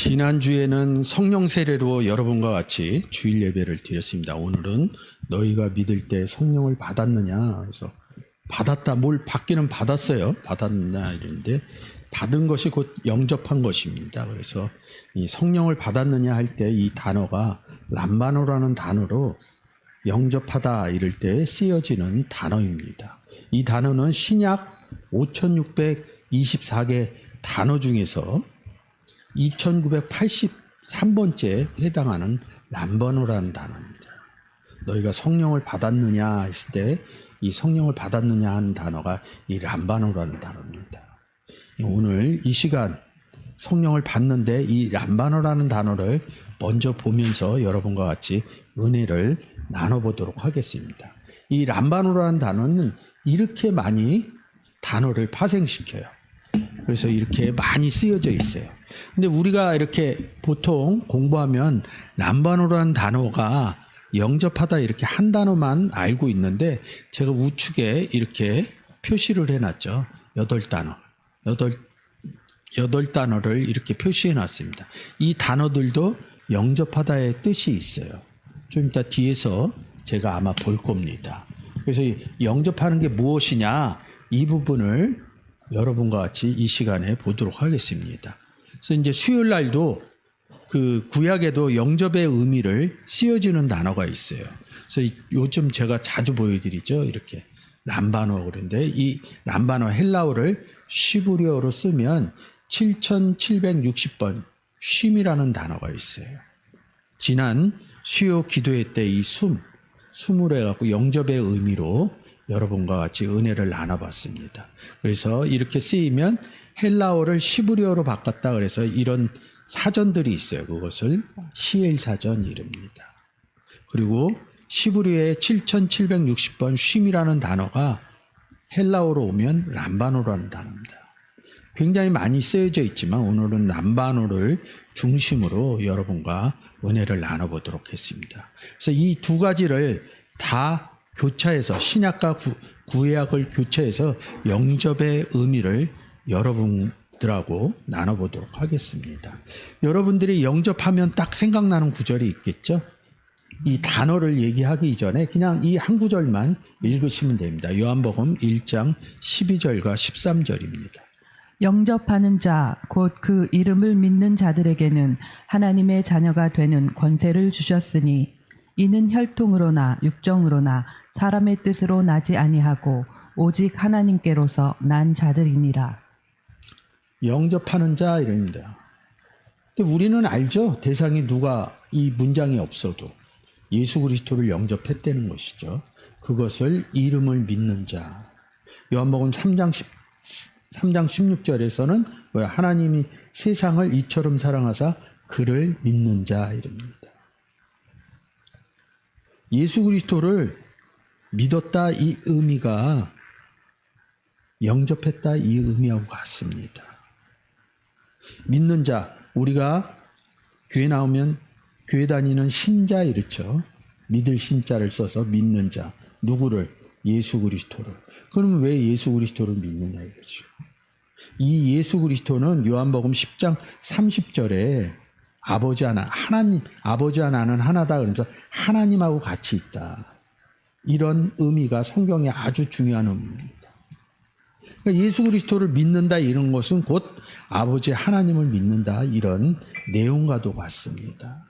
지난주에는 성령 세례로 여러분과 같이 주일 예배를 드렸습니다. 오늘은 너희가 믿을 때 성령을 받았느냐. 그래서 받았다. 뭘 받기는 받았어요. 받았느냐 이런데 받은 것이 곧 영접한 것입니다. 그래서 이 성령을 받았느냐 할 때 이 단어가 람바노라는 단어로 영접하다 이럴 때 쓰여지는 단어입니다. 이 단어는 신약 5624개 단어 중에서 2983번째에 해당하는 람바노라는 단어입니다. 너희가 성령을 받았느냐 했을 때 이 성령을 받았느냐 하는 단어가 이 람바노라는 단어입니다. 오늘 이 시간 성령을 받는데 이 람바노라는 단어를 먼저 보면서 여러분과 같이 은혜를 나눠보도록 하겠습니다. 이 람바노라는 단어는 이렇게 많이 단어를 파생시켜요. 그래서 이렇게 많이 쓰여져 있어요. 근데 우리가 이렇게 보통 공부하면 람바노라는 단어가 영접하다 이렇게 한 단어만 알고 있는데 제가 우측에 이렇게 표시를 해놨죠. 8단어. 8단어를 이렇게 표시해 놨습니다. 이 단어들도 영접하다의 뜻이 있어요. 좀 이따 뒤에서 제가 아마 볼 겁니다. 그래서 영접하는 게 무엇이냐 이 부분을 여러분과 같이 이 시간에 보도록 하겠습니다. 그래서 이제 수요일 날도 그 구약에도 영접의 의미를 쓰여지는 단어가 있어요. 그래서 요즘 제가 자주 보여드리죠. 이렇게 람바노 그런데 이 람바노 헬라어를 시브리어로 쓰면 7760번 쉼이라는 단어가 있어요. 지난 수요 기도회 때 이 숨을 해갖고 영접의 의미로 여러분과 같이 은혜를 나눠봤습니다. 그래서 이렇게 쓰이면 헬라어를 시브리어로 바꿨다 그래서 이런 사전들이 있어요. 그것을 시엘 사전 이릅니다. 그리고 시브리어의 7760번 쉼이라는 단어가 헬라어로 오면 람바노라는 단어입니다. 굉장히 많이 쓰여져 있지만 오늘은 람바노를 중심으로 여러분과 은혜를 나눠보도록 하겠습니다. 그래서 이 두 가지를 다 교차해서 신약과 구약을 교차해서 영접의 의미를 여러분들하고 나눠보도록 하겠습니다. 여러분들이 영접하면 딱 생각나는 구절이 있겠죠? 이 단어를 얘기하기 전에 그냥 이 한 구절만 읽으시면 됩니다. 요한복음 1장 12절과 13절입니다. 영접하는 자, 곧 그 이름을 믿는 자들에게는 하나님의 자녀가 되는 권세를 주셨으니 이는 혈통으로나 육정으로나 사람의 뜻으로 나지 아니하고 오직 하나님께로서 난 자들이니라. 영접하는 자 이럽니다. 근데 우리는 알죠. 대상이 누가 이 문장이 없어도 예수 그리스도를 영접했다는 것이죠. 그것을 이름을 믿는 자. 요한복음 3장 16절에서는 하나님이 세상을 이처럼 사랑하사 그를 믿는 자 이럽니다. 예수 그리스도를 믿었다 이 의미가 영접했다 이 의미하고 같습니다. 믿는 자, 우리가 교회 나오면 교회 다니는 신자 이렇죠. 믿을 신자를 써서 믿는 자. 누구를? 예수 그리스도를. 그럼 왜 예수 그리스도를 믿느냐 이거죠. 이 예수 그리스도는 요한복음 10장 30절에 아버지 하나, 나는 하나다 그러면서 하나님하고 같이 있다. 이런 의미가 성경에 아주 중요한 의미입니다. 그러니까 예수 그리스도를 믿는다 이런 것은 곧 아버지 하나님을 믿는다 이런 내용과도 같습니다.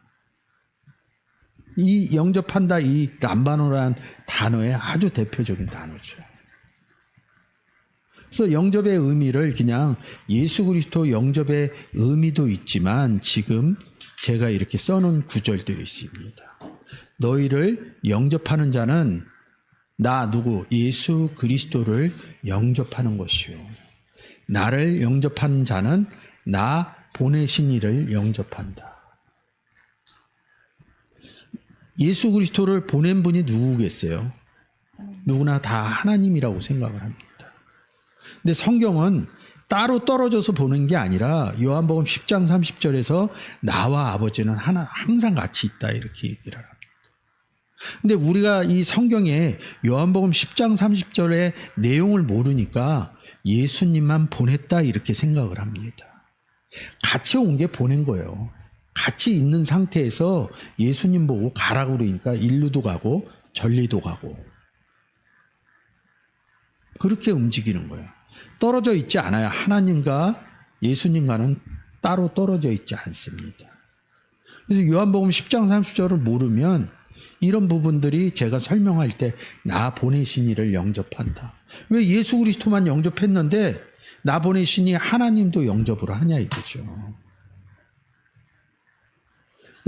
이 영접한다 이 람바노라는 단어의 아주 대표적인 단어죠. 그래서 영접의 의미를 그냥 예수 그리스도 영접의 의미도 있지만 지금 제가 이렇게 써놓은 구절들이 있습니다. 너희를 영접하는 자는 나 누구 예수 그리스도를 영접하는 것이요. 나를 영접하는 자는 나 보내신 이를 영접한다. 예수 그리스도를 보낸 분이 누구겠어요? 누구나 다 하나님이라고 생각을 합니다. 근데 성경은 따로 떨어져서 보는 게 아니라 요한복음 10장 30절에서 나와 아버지는 항상 같이 있다 이렇게 얘기를 합니다. 근데 우리가 이 성경에 요한복음 10장 30절의 내용을 모르니까 예수님만 보냈다 이렇게 생각을 합니다. 같이 온 게 보낸 거예요. 같이 있는 상태에서 예수님 보고 가라고 그러니까 일루도 가고 전리도 가고 그렇게 움직이는 거예요. 떨어져 있지 않아요. 하나님과 예수님과는 따로 떨어져 있지 않습니다. 그래서 요한복음 10장 30절을 모르면 이런 부분들이 제가 설명할 때 나 보내신 이를 영접한다. 왜 예수 그리스도만 영접했는데 나 보내신 이 하나님도 영접을 하냐 이거죠.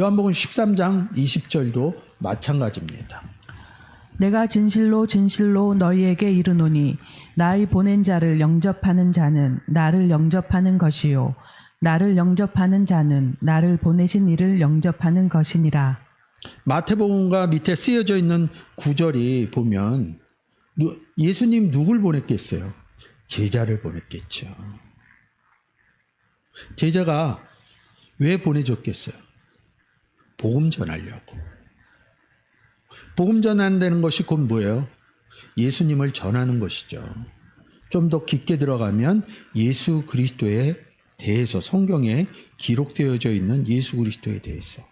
요한복음 13장 20절도 마찬가지입니다. 내가 진실로 진실로 너희에게 이르노니 나의 보낸 자를 영접하는 자는 나를 영접하는 것이요 나를 영접하는 자는 나를 보내신 이를 영접하는 것이니라. 마태복음과 밑에 쓰여져 있는 구절이 보면 예수님 누굴 보냈겠어요? 제자를 보냈겠죠. 제자가 왜 보내줬겠어요? 복음 전하려고. 복음 전한다는 것이 곧 뭐예요? 예수님을 전하는 것이죠. 좀 더 깊게 들어가면 예수 그리스도에 대해서 성경에 기록되어져 있는 예수 그리스도에 대해서.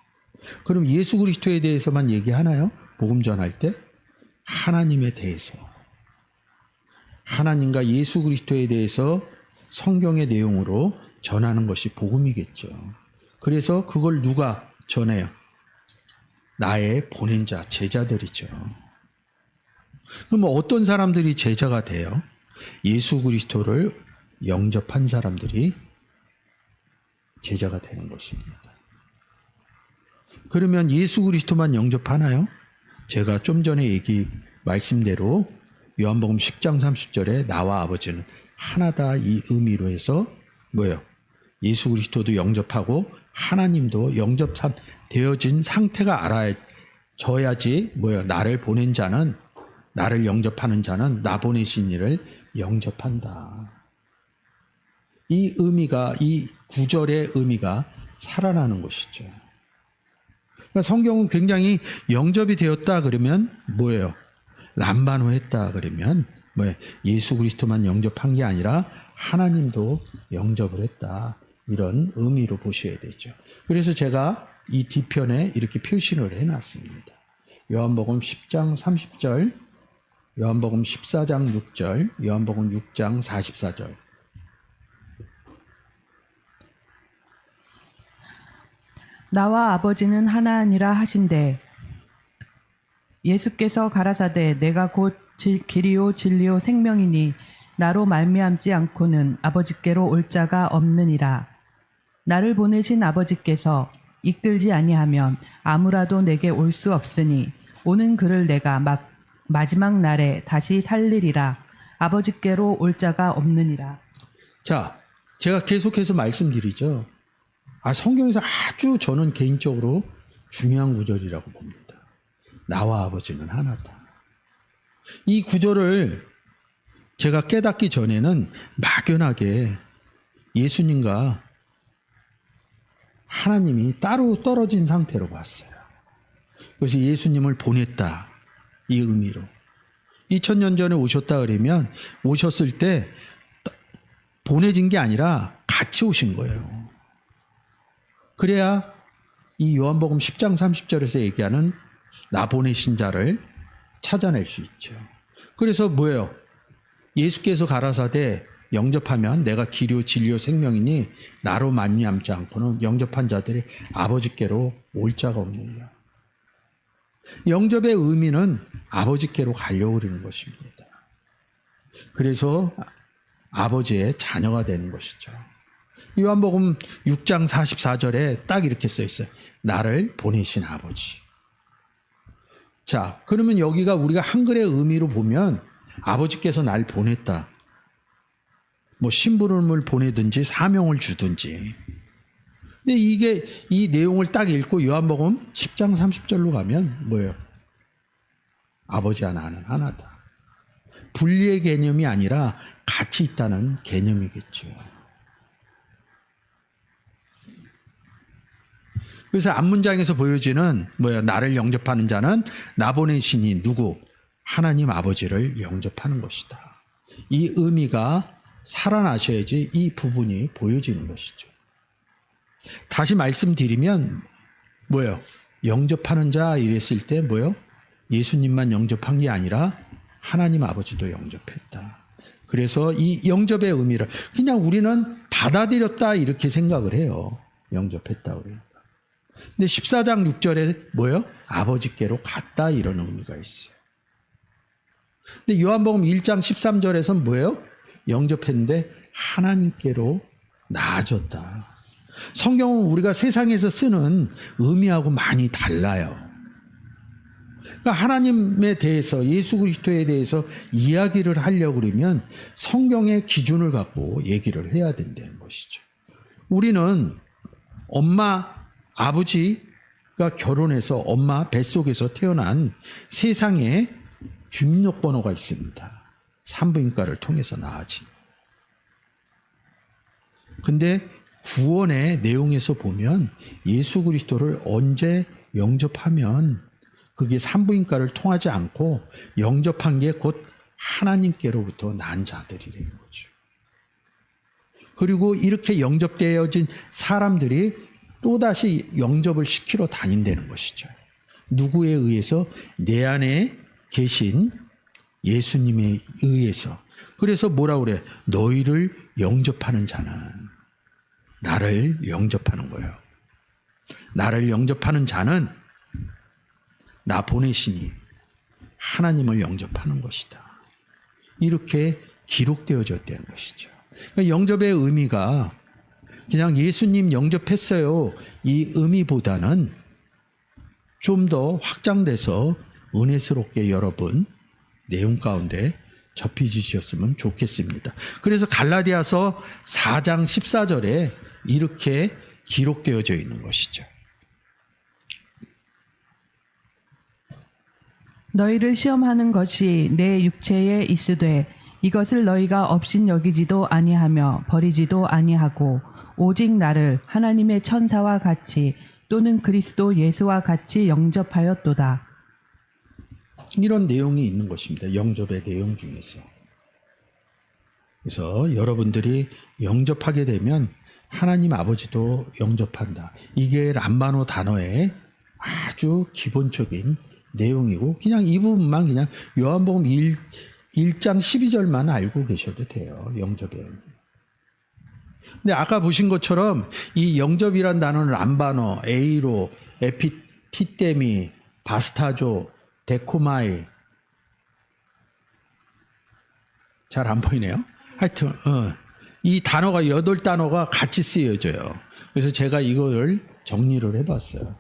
그럼 예수 그리스도에 대해서만 얘기하나요? 복음 전할 때? 하나님에 대해서. 하나님과 예수 그리스도에 대해서 성경의 내용으로 전하는 것이 복음이겠죠. 그래서 그걸 누가 전해요? 나의 보낸 자, 제자들이죠. 그럼 어떤 사람들이 제자가 돼요? 예수 그리스도를 영접한 사람들이 제자가 되는 것입니다. 그러면 예수 그리스도만 영접하나요? 제가 좀 전에 말씀대로 요한복음 10장 30절에 나와 아버지는 하나다 이 의미로 해서 뭐예요? 예수 그리스도도 영접하고 하나님도 영접되어진 상태가 알아져야지 뭐예요? 나를 보낸 자는 나를 영접하는 자는 나 보내신 이를 영접한다. 이 의미가 이 구절의 의미가 살아나는 것이죠. 그러니까 성경은 굉장히 영접이 되었다 그러면 뭐예요? 람반호했다 그러면 뭐예요? 예수 그리스도만 영접한 게 아니라 하나님도 영접을 했다. 이런 의미로 보셔야 되죠. 그래서 제가 이 뒤편에 이렇게 표시를 해놨습니다. 요한복음 10장 30절, 요한복음 14장 6절, 요한복음 6장 44절. 나와 아버지는 하나니라 하신대 예수께서 가라사대 내가 곧 길이요 진리요 생명이니 나로 말미암지 않고는 아버지께로 올 자가 없느니라. 나를 보내신 아버지께서 이끌지 아니하면 아무라도 내게 올 수 없으니 오는 그를 내가 마지막 날에 다시 살리리라. 아버지께로 올 자가 없느니라. 자, 제가 계속해서 말씀드리죠. 성경에서 아주 저는 개인적으로 중요한 구절이라고 봅니다. 나와 아버지는 하나다. 이 구절을 제가 깨닫기 전에는 막연하게 예수님과 하나님이 따로 떨어진 상태로 봤어요. 그래서 예수님을 보냈다. 이 의미로. 2000년 전에 오셨다 그러면 오셨을 때 보내진 게 아니라 같이 오신 거예요. 그래야 이 요한복음 10장 30절에서 얘기하는 나 보내신 자를 찾아낼 수 있죠. 그래서 뭐예요? 예수께서 가라사대 영접하면 내가 길이요 진리요 생명이니 나로 말미암지 않고는 영접한 자들이 아버지께로 올 자가 없느니라. 영접의 의미는 아버지께로 가려고 그러는 것입니다. 그래서 아버지의 자녀가 되는 것이죠. 요한복음 6장 44절에 딱 이렇게 써 있어요. 나를 보내신 아버지. 자, 그러면 여기가 우리가 한글의 의미로 보면 아버지께서 날 보냈다. 뭐 심부름을 보내든지 사명을 주든지. 근데 이게 이 내용을 딱 읽고 요한복음 10장 30절로 가면 뭐예요? 아버지와 나는 하나다. 분리의 개념이 아니라 같이 있다는 개념이겠죠. 그래서 앞문장에서 보여지는 나를 영접하는 자는 나 보내신 이 누구? 하나님 아버지를 영접하는 것이다. 이 의미가 살아나셔야지 이 부분이 보여지는 것이죠. 다시 말씀드리면 뭐예요? 영접하는 자 이랬을 때 뭐예요? 예수님만 영접한 게 아니라 하나님 아버지도 영접했다. 그래서 이 영접의 의미를 그냥 우리는 받아들였다 이렇게 생각을 해요. 영접했다 그러니까. 근데 14장 6절에 뭐예요? 아버지께로 갔다 이런 의미가 있어요. 근데 요한복음 1장 13절에서는 뭐예요? 영접했는데 하나님께로 나아졌다. 성경은 우리가 세상에서 쓰는 의미하고 많이 달라요. 그러니까 하나님에 대해서 예수 그리스도에 대해서 이야기를 하려고 그러면 성경의 기준을 갖고 얘기를 해야 된다는 것이죠. 우리는 엄마, 아버지가 결혼해서 엄마 뱃속에서 태어난 세상에 주민등록번호가 있습니다. 산부인과를 통해서 낳아진. 근데 구원의 내용에서 보면 예수 그리스도를 언제 영접하면 그게 산부인과를 통하지 않고 영접한 게 곧 하나님께로부터 난 자들이라는 거죠. 그리고 이렇게 영접되어진 사람들이 또다시 영접을 시키러 다닌다는 것이죠. 누구에 의해서? 내 안에 계신 예수님에 의해서. 그래서 뭐라 그래? 너희를 영접하는 자는 나를 영접하는 거예요. 나를 영접하는 자는 나 보내시니 하나님을 영접하는 것이다. 이렇게 기록되어졌다는 것이죠. 그러니까 영접의 의미가 그냥 예수님 영접했어요. 이 의미보다는 좀 더 확장돼서 은혜스럽게 여러분 내용 가운데 접해주셨으면 좋겠습니다. 그래서 갈라디아서 4장 14절에 이렇게 기록되어져 있는 것이죠. 너희를 시험하는 것이 내 육체에 있으되 이것을 너희가 업신 여기지도 아니하며 버리지도 아니하고 오직 나를 하나님의 천사와 같이 또는 그리스도 예수와 같이 영접하였도다. 이런 내용이 있는 것입니다. 영접의 내용 중에서. 그래서 여러분들이 영접하게 되면 하나님 아버지도 영접한다. 이게 람바노 단어의 아주 기본적인 내용이고 그냥 이 부분만 그냥 요한복음 1장 12절만 알고 계셔도 돼요. 영접의. 근데 아까 보신 것처럼 이 영접이란 단어는 람바노, 에이로, 에피티데미, 바스타조, 데코마이 잘 안 보이네요. 하여튼 이 단어가 8단어가 같이 쓰여져요. 그래서 제가 이걸 정리를 해봤어요.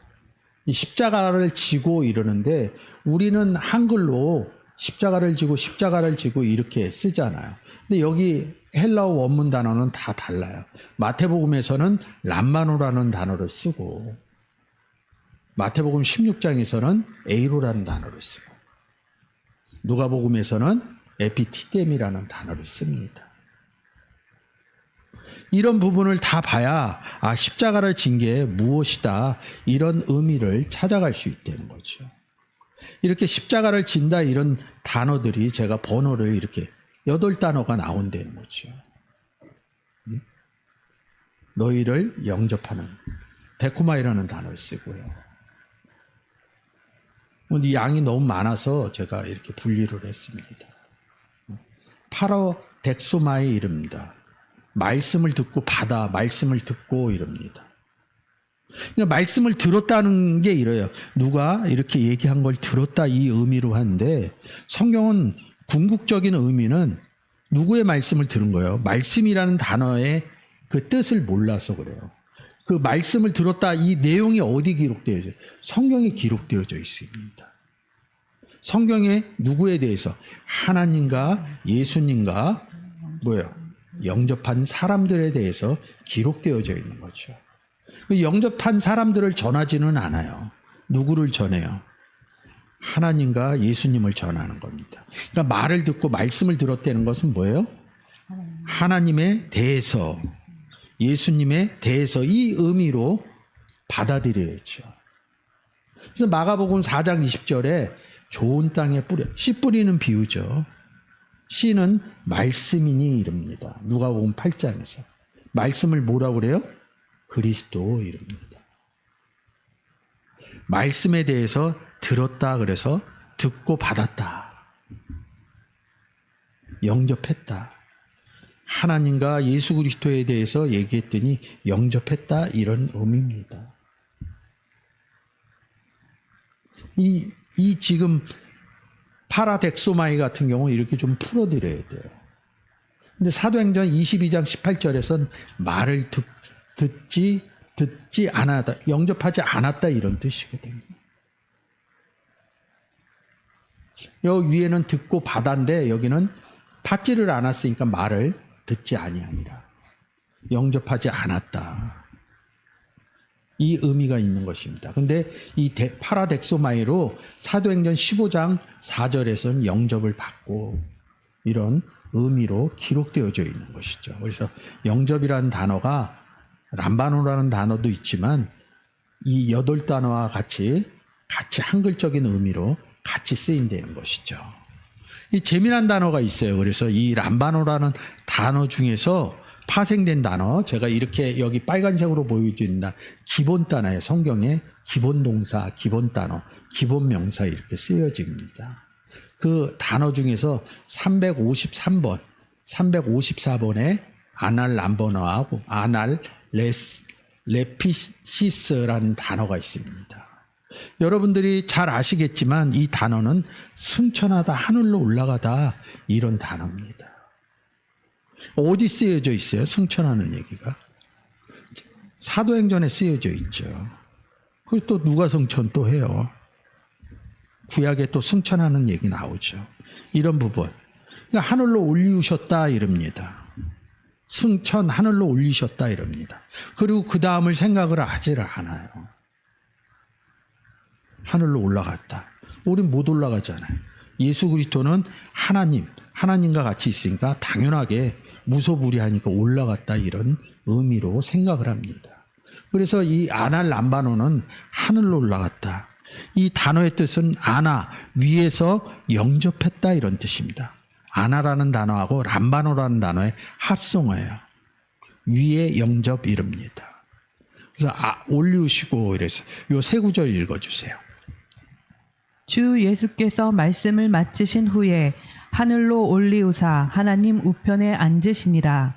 이 십자가를 지고 이러는데 우리는 한글로 십자가를 지고 이렇게 쓰잖아요. 근데 여기 헬라어 원문 단어는 다 달라요. 마태복음에서는 람마노라는 단어를 쓰고 마태복음 16장에서는 에이로라는 단어를 쓰고 누가복음에서는 에피티데미라는 단어를 씁니다. 이런 부분을 다 봐야 십자가를 진 게 무엇이다 이런 의미를 찾아갈 수 있다는 거죠. 이렇게 십자가를 진다 이런 단어들이 제가 번호를 이렇게 8단어가 나온다는 거죠. 너희를 영접하는 데코마이라는 단어를 쓰고요. 이 양이 너무 많아서 제가 이렇게 분리를 했습니다. 파라덱소마의 이름입니다. 말씀을 듣고 받아, 말씀을 듣고 이럽니다. 그러니까 말씀을 들었다는 게 이래요. 누가 이렇게 얘기한 걸 들었다 이 의미로 하는데 성경은 궁극적인 의미는 누구의 말씀을 들은 거예요? 말씀이라는 단어의 그 뜻을 몰라서 그래요. 그 말씀을 들었다 이 내용이 어디 기록되어져? 성경에 기록되어져 있습니다. 성경에 누구에 대해서? 하나님과 예수님과 영접한 사람들에 대해서 기록되어져 있는 거죠. 영접한 사람들을 전하지는 않아요. 누구를 전해요? 하나님과 예수님을 전하는 겁니다. 그러니까 말을 듣고 말씀을 들었다는 것은 뭐예요? 하나님에 대해서, 예수님에 대해서 이 의미로 받아들여야죠. 그래서 마가복음 4장 20절에 좋은 땅에 씨 뿌리는 비유죠. 씨는 말씀이니 이릅니다. 누가복음 8장에서. 말씀을 뭐라고 그래요? 그리스도 이릅니다. 말씀에 대해서 들었다 그래서 듣고 받았다. 영접했다. 하나님과 예수 그리스도에 대해서 얘기했더니 영접했다 이런 의미입니다. 이 지금 파라덱소마이 같은 경우는 이렇게 좀 풀어드려야 돼요. 근데 사도행전 22장 18절에서는 말을 듣지 않았다, 영접하지 않았다 이런 뜻이거든요. 여기 위에는 듣고 받았는데 여기는 받지를 않았으니까 말을 듣지 아니하니라. 영접하지 않았다. 이 의미가 있는 것입니다. 근데 이 파라덱소마이로 사도행전 15장 4절에서는 영접을 받고 이런 의미로 기록되어져 있는 것이죠. 그래서 영접이라는 단어가 람바노라는 단어도 있지만 이 8단어와 같이 한글적인 의미로 같이 쓰인다는 것이죠. 이 재미난 단어가 있어요. 그래서 이 람바노라는 단어 중에서 파생된 단어, 제가 이렇게 여기 빨간색으로 보여준다. 기본 단어예요. 성경에 기본 동사, 기본 단어, 기본 명사 이렇게 쓰여집니다. 그 단어 중에서 353번, 354번에 아날 람바노하고 아날 레피시스라는 단어가 있습니다. 여러분들이 잘 아시겠지만 이 단어는 승천하다, 하늘로 올라가다 이런 단어입니다. 어디 쓰여져 있어요? 승천하는 얘기가. 사도행전에 쓰여져 있죠. 그리고 또 누가 승천 또 해요. 구약에 또 승천하는 얘기 나오죠. 이런 부분. 그러니까 하늘로 올리우셨다 이럽니다. 승천 하늘로 올리셨다 이럽니다. 그리고 그 다음을 생각을 하지를 않아요. 하늘로 올라갔다. 우린 못 올라가잖아요. 예수 그리스도는 하나님과 같이 있으니까 당연하게 무소불위하니까 올라갔다 이런 의미로 생각을 합니다. 그래서 이 아날 람바노는 하늘로 올라갔다. 이 단어의 뜻은 아나, 위에서 영접했다 이런 뜻입니다. 아나라는 단어하고 람바노라는 단어의 합성어예요. 위에 영접 이릅니다. 그래서 올리우시고 이래서 요 세 구절 읽어주세요. 주 예수께서 말씀을 마치신 후에 하늘로 올리우사 하나님 우편에 앉으시니라.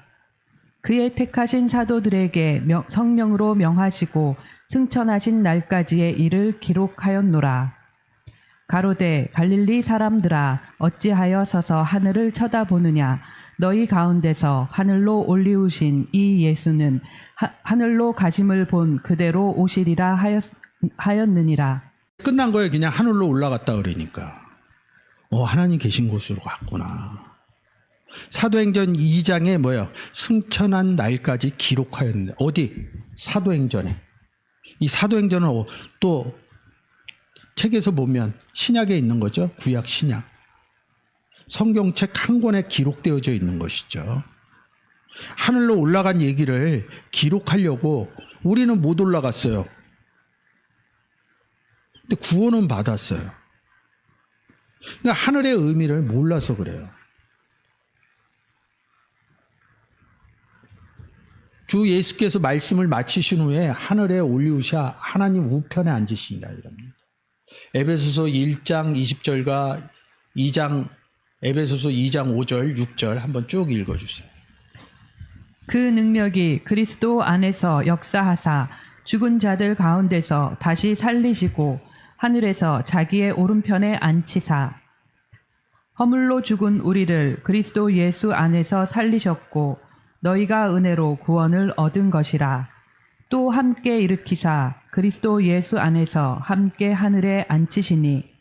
그의 택하신 사도들에게 성령으로 명하시고 승천하신 날까지의 일을 기록하였노라. 가로되 갈릴리 사람들아 어찌하여 서서 하늘을 쳐다보느냐. 너희 가운데서 하늘로 올리우신 이 예수는 하늘로 가심을 본 그대로 오시리라 하였느니라. 끝난 거예요. 그냥 하늘로 올라갔다 그러니까. 하나님 계신 곳으로 갔구나. 사도행전 2장에 승천한 날까지 기록하였는데 어디? 사도행전에. 이 사도행전은 또 책에서 보면 신약에 있는 거죠. 구약 신약. 성경책 한 권에 기록되어져 있는 것이죠. 하늘로 올라간 얘기를 기록하려고 우리는 못 올라갔어요. 근데 구원은 받았어요. 그러니까 하늘의 의미를 몰라서 그래요. 주 예수께서 말씀을 마치신 후에 하늘에 올리우셔 하나님 우편에 앉으시니라 이럽니다. 에베소서 1장 20절과 에베소서 2장 5절, 6절 한번 쭉 읽어주세요. 그 능력이 그리스도 안에서 역사하사 죽은 자들 가운데서 다시 살리시고 하늘에서 자기의 오른편에 앉히사 허물로 죽은 우리를 그리스도 예수 안에서 살리셨고 너희가 은혜로 구원을 얻은 것이라. 또 함께 일으키사 그리스도 예수 안에서 함께 하늘에 앉히시니.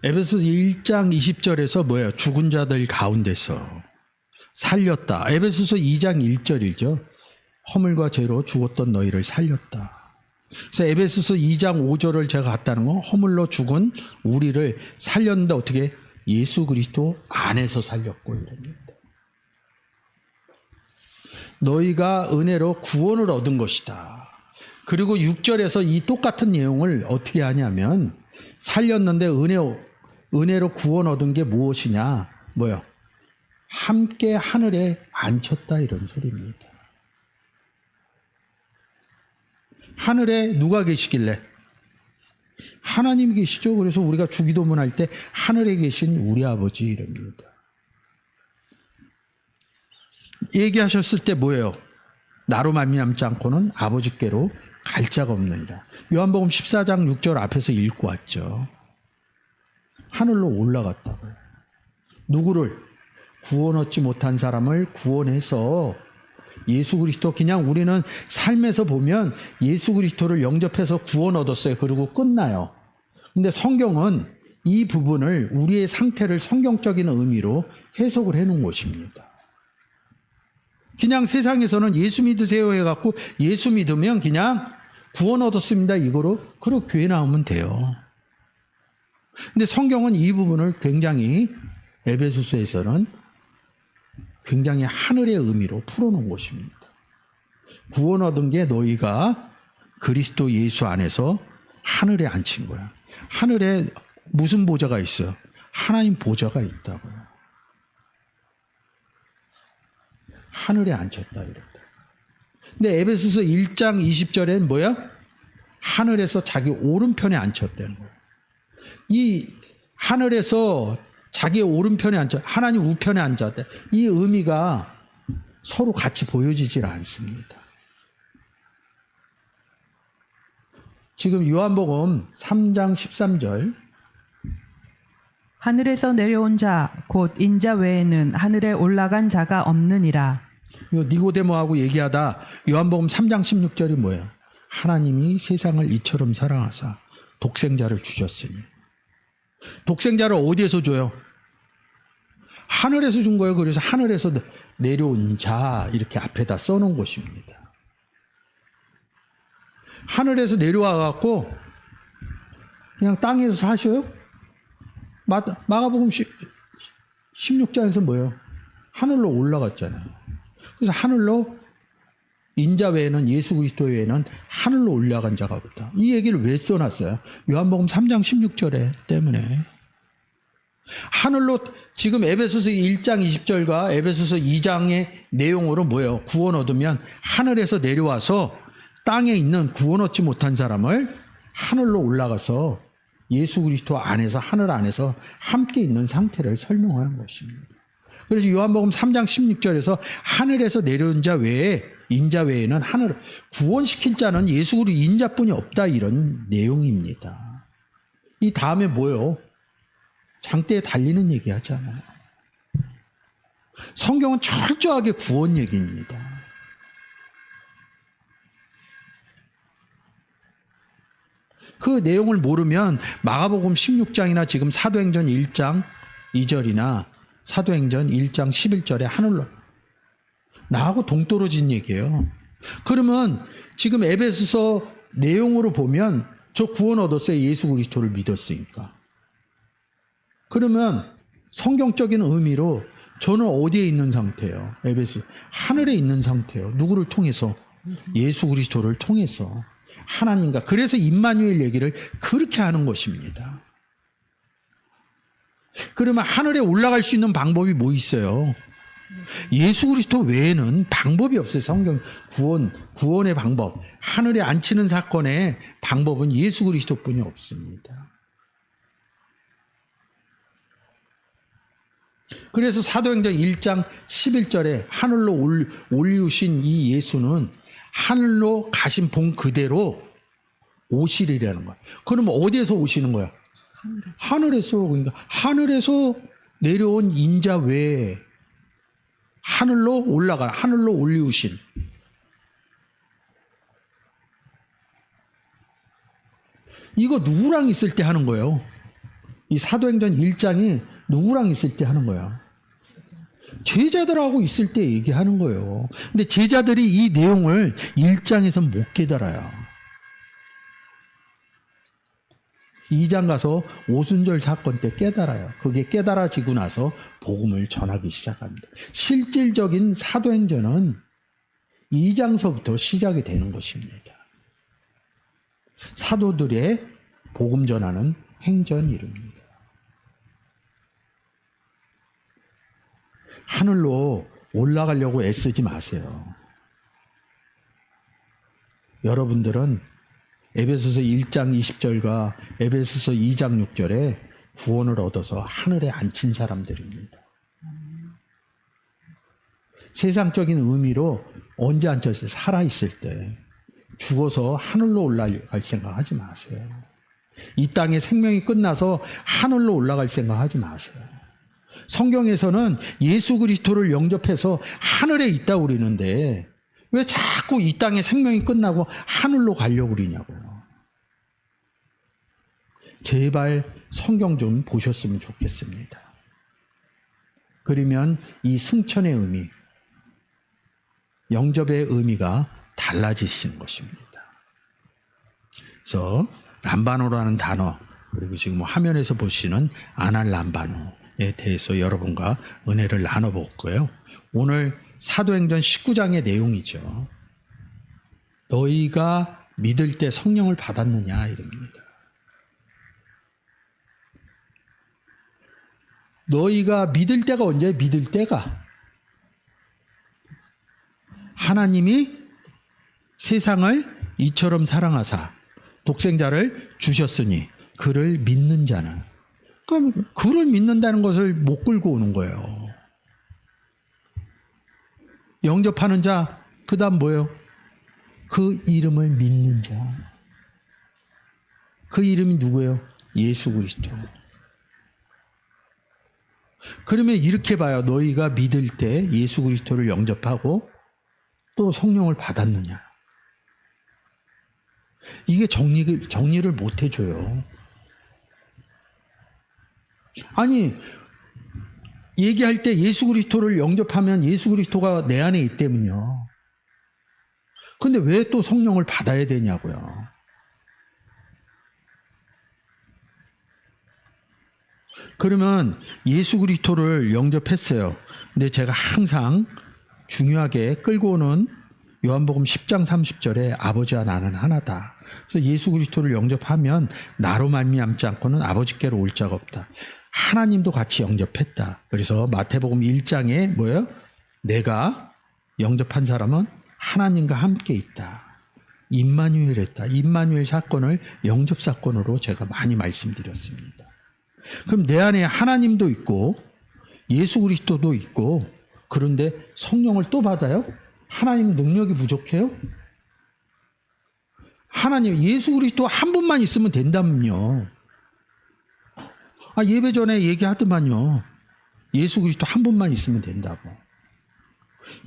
에베소서 1장 20절에서 죽은 자들 가운데서 살렸다. 에베소서 2장 1절이죠. 허물과 죄로 죽었던 너희를 살렸다. 그래서 에베소서 2장 5절을 제가 갔다는 건 허물로 죽은 우리를 살렸는데 어떻게? 예수 그리스도 안에서 살렸고 이럽니다. 너희가 은혜로 구원을 얻은 것이다. 그리고 6절에서 이 똑같은 내용을 어떻게 하냐면 살렸는데 은혜로 구원 얻은 게 무엇이냐? 함께 하늘에 앉혔다 이런 소리입니다. 하늘에 누가 계시길래? 하나님이 계시죠. 그래서 우리가 주기도문 할 때 하늘에 계신 우리 아버지 이럽니다. 얘기하셨을 때 뭐예요? 나로 말미암지 않고는 아버지께로 갈 자가 없느니라. 요한복음 14장 6절 앞에서 읽고 왔죠. 하늘로 올라갔다고요. 누구를? 구원 얻지 못한 사람을 구원해서 예수 그리스도, 그냥 우리는 삶에서 보면 예수 그리스도를 영접해서 구원 얻었어요. 그리고 끝나요. 근데 성경은 이 부분을 우리의 상태를 성경적인 의미로 해석을 해놓은 것입니다. 그냥 세상에서는 예수 믿으세요 해갖고 예수 믿으면 그냥 구원 얻었습니다 이거로 그리고 교회 나오면 돼요. 근데 성경은 이 부분을 굉장히 에베소서에서는 굉장히 하늘의 의미로 풀어놓은 것입니다. 구원 얻은 게 너희가 그리스도 예수 안에서 하늘에 앉힌 거야. 하늘에 무슨 보좌가 있어요? 하나님 보좌가 있다고요. 하늘에 앉혔다 이랬다. 근데 에베소서 1장 20절엔 뭐야? 하늘에서 자기 오른편에 앉혔다는 거예요. 이 하늘에서 자기의 오른편에 앉아, 하나님 우편에 앉았다. 이 의미가 서로 같이 보여지질 않습니다. 지금 요한복음 3장 13절 하늘에서 내려온 자 곧 인자 외에는 하늘에 올라간 자가 없느니라. 이거 니고데모하고 얘기하다 요한복음 3장 16절이 뭐예요? 하나님이 세상을 이처럼 사랑하사 독생자를 주셨으니. 독생자를 어디에서 줘요? 하늘에서 준 거예요. 그래서 하늘에서 내려온 자 이렇게 앞에다 써놓은 것입니다. 하늘에서 내려와 갖고 그냥 땅에서 사셔요? 마가복음 16장에서 뭐예요? 하늘로 올라갔잖아요. 그래서 하늘로 인자 외에는 예수 그리스도 외에는 하늘로 올라간 자가 없다. 이 얘기를 왜 써놨어요? 요한복음 3장 16절에 때문에. 하늘로 지금 에베소서 1장 20절과 에베소서 2장의 내용으로 뭐예요? 구원 얻으면 하늘에서 내려와서 땅에 있는 구원 얻지 못한 사람을 하늘로 올라가서 예수 그리스도 안에서 하늘 안에서 함께 있는 상태를 설명하는 것입니다. 그래서 요한복음 3장 16절에서 하늘에서 내려온 자 외에 인자 외에는 하늘 구원시킬 자는 예수 그리스도 인자뿐이 없다 이런 내용입니다. 이 다음에 뭐예요? 장대에 달리는 얘기 하잖아요. 성경은 철저하게 구원 얘기입니다. 그 내용을 모르면 마가복음 16장이나 지금 사도행전 1장 2절이나 사도행전 1장 11절에 하늘로 나하고 동떨어진 얘기예요. 그러면 지금 에베소서 내용으로 보면 저 구원 얻었어요. 예수 그리스도를 믿었으니까. 그러면 성경적인 의미로 저는 어디에 있는 상태예요? 에베소 하늘에 있는 상태예요. 누구를 통해서? 예수 그리스도를 통해서 하나님과. 그래서 임마누엘 얘기를 그렇게 하는 것입니다. 그러면 하늘에 올라갈 수 있는 방법이 뭐 있어요? 예수 그리스도 외에는 방법이 없어요. 성경 구원의 방법, 하늘에 앉히는 사건의 방법은 예수 그리스도뿐이 없습니다. 그래서 사도행전 1장 11절에 하늘로 올리우신 이 예수는 하늘로 가신 본 그대로 오시리라는 거야. 그러면 어디에서 오시는 거야? 하늘에서. 그러니까 하늘에서 내려온 인자 외에 하늘로 올라가, 하늘로 올리우신. 이거 누구랑 있을 때 하는 거예요? 이 사도행전 1장이 누구랑 있을 때 하는 거야? 제자들하고 있을 때 얘기하는 거예요. 근데 제자들이 이 내용을 1장에서 못 깨달아요. 2장 가서 오순절 사건 때 깨달아요. 그게 깨달아지고 나서 복음을 전하기 시작합니다. 실질적인 사도행전은 2장서부터 시작이 되는 것입니다. 사도들의 복음 전하는 행전 이름입니다. 하늘로 올라가려고 애쓰지 마세요. 여러분들은 에베소서 1장 20절과 에베소서 2장 6절에 구원을 얻어서 하늘에 앉힌 사람들입니다. 세상적인 의미로 언제 앉혔어요? 살아있을 때. 죽어서 하늘로 올라갈 생각하지 마세요. 이 땅에 생명이 끝나서 하늘로 올라갈 생각하지 마세요. 성경에서는 예수 그리스도를 영접해서 하늘에 있다고 그러는데 왜 자꾸 이 땅에 생명이 끝나고 하늘로 가려고 그러냐고요. 제발 성경 좀 보셨으면 좋겠습니다. 그러면 이 승천의 의미, 영접의 의미가 달라지시는 것입니다. 그래서 람바노라는 단어, 그리고 지금 화면에서 보시는 아날 람바노에 대해서 여러분과 은혜를 나눠봤고요. 오늘 사도행전 19장의 내용이죠. 너희가 믿을 때 성령을 받았느냐 이럽니다. 너희가 믿을 때가 언제? 믿을 때가 하나님이 세상을 이처럼 사랑하사 독생자를 주셨으니 그를 믿는 자는, 그럼 그를 믿는다는 것을 못 끌고 오는 거예요. 영접하는 자, 그 다음 뭐예요? 그 이름을 믿는 자. 그 이름이 누구예요? 예수 그리스도. 그러면 이렇게 봐요. 너희가 믿을 때 예수 그리스도를 영접하고 또 성령을 받았느냐. 이게 정리를 못 해줘요. 아니, 얘기할 때 예수 그리스도를 영접하면 예수 그리스도가 내 안에 있기 때문요. 근데 왜 또 성령을 받아야 되냐고요. 그러면 예수 그리스도를 영접했어요. 근데 제가 항상 중요하게 끌고 오는 요한복음 10장 30절에 아버지와 나는 하나다. 그래서 예수 그리스도를 영접하면 나로 말미암지 않고는 아버지께로 올 자가 없다. 하나님도 같이 영접했다. 그래서 마태복음 1장에 뭐예요? 내가 영접한 사람은 하나님과 함께 있다. 임마누엘 했다. 임마누엘 사건을 영접 사건으로 제가 많이 말씀드렸습니다. 그럼 내 안에 하나님도 있고 예수 그리스도도 있고, 그런데 성령을 또 받아요? 하나님 능력이 부족해요? 하나님, 예수 그리스도 한 분만 있으면 된다면요. 예배 전에 얘기하더만요. 예수 그리스도 한 분만 있으면 된다고.